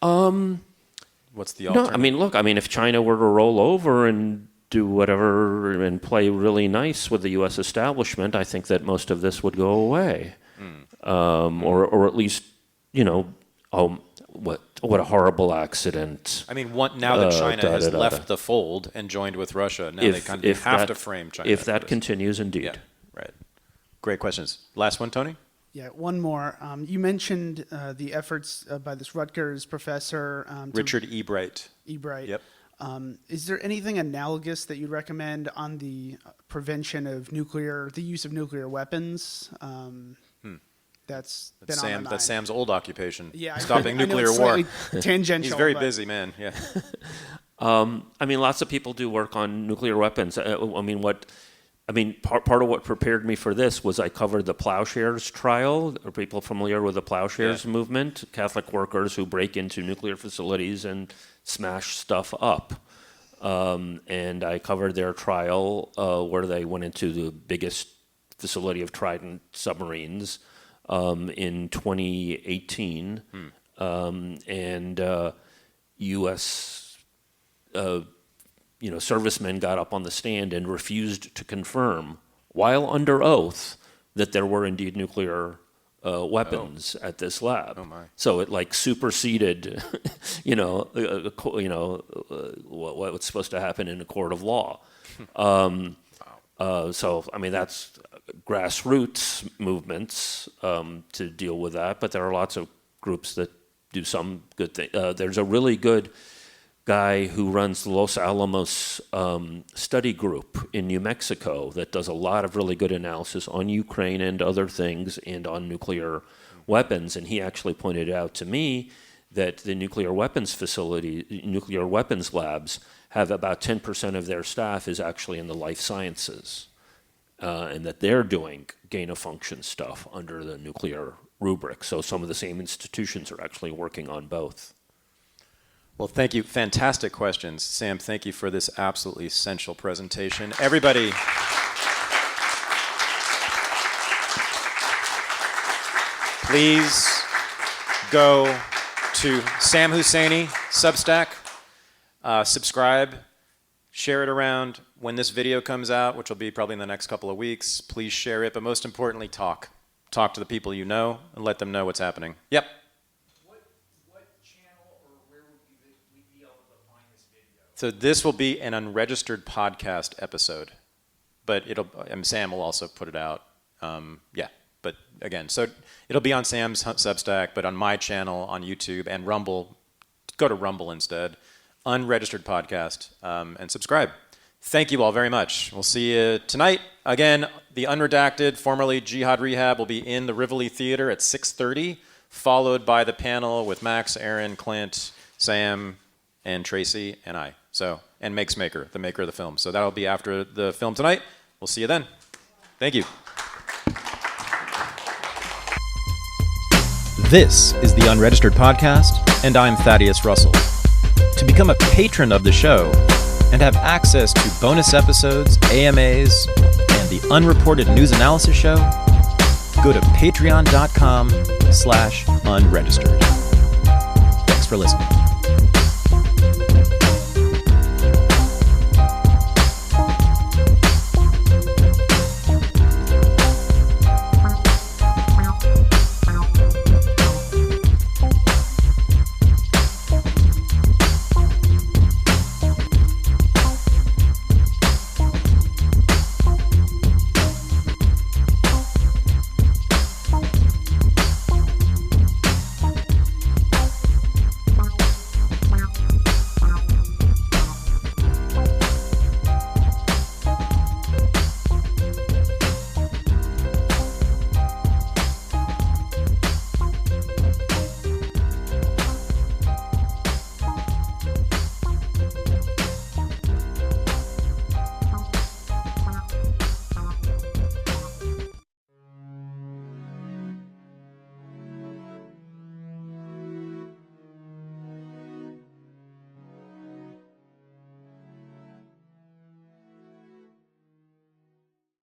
What's the alternative? No, I mean, look, if China were to roll over and do whatever and play really nice with the U.S. establishment, I think that most of this would go away. Or at least, what a horrible accident. I mean, now that China has left the fold and joined with Russia, now they kind of have to frame China. If that continues, indeed. Yeah, right. Great questions. Last one, Tony? Yeah, one more. You mentioned the efforts by this Rutgers professor. Richard E. Bright. Yep. Is there anything analogous that you'd recommend on the prevention of the use of nuclear weapons? That's Sam's old occupation. Yeah, stopping nuclear war. Tangential. He's very busy, man. Yeah. Lots of people do work on nuclear weapons. Part of what prepared me for this was I covered the Plowshares trial. Are people familiar with the Plowshares movement? Catholic workers who break into nuclear facilities and smash stuff up. And I covered their trial where they went into the biggest facility of Trident submarines in 2018. U.S. Servicemen got up on the stand and refused to confirm, while under oath, that there were indeed nuclear weapons at this lab. Oh my. So it superseded, what's supposed to happen in a court of law. That's grassroots movements to deal with that, but there are lots of groups that do some good things. There's a really good guy who runs the Los Alamos study group in New Mexico that does a lot of really good analysis on Ukraine and other things and on nuclear weapons. And he actually pointed out to me that the nuclear weapons labs have about 10% of their staff is actually in the life sciences, and that they're doing gain-of-function stuff under the nuclear rubric. So some of the same institutions are actually working on both. Well, thank you. Fantastic questions. Sam, thank you for this absolutely essential presentation. Everybody, please go to Sam Husseini, Substack. Subscribe, share it around. When this video comes out, which will be probably in the next couple of weeks, please share it. But most importantly, talk. Talk to the people you know and let them know what's happening. Yep. What channel or where would we be able to find this video? So this will be an unregistered podcast episode, but Sam will also put it out. Yeah, but again, so it'll be on Sam's Substack, but on my channel, on YouTube, and Rumble. Go to Rumble instead. Unregistered podcast, and subscribe. Thank you all very much. We'll see you tonight. Again, the Unredacted, formerly Jihad Rehab, will be in the Rivoli Theater at 6:30, followed by the panel with Max, Aaron, Clint, Sam, and Tracy, and I. So, and Makes Maker, the maker of the film. So that'll be after the film tonight. We'll see you then. Thank you. This is the Unregistered Podcast, and I'm Thaddeus Russell. To become a patron of the show and have access to bonus episodes, AMAs, and the Unreported News Analysis Show, go to patreon.com/unregistered. Thanks for listening.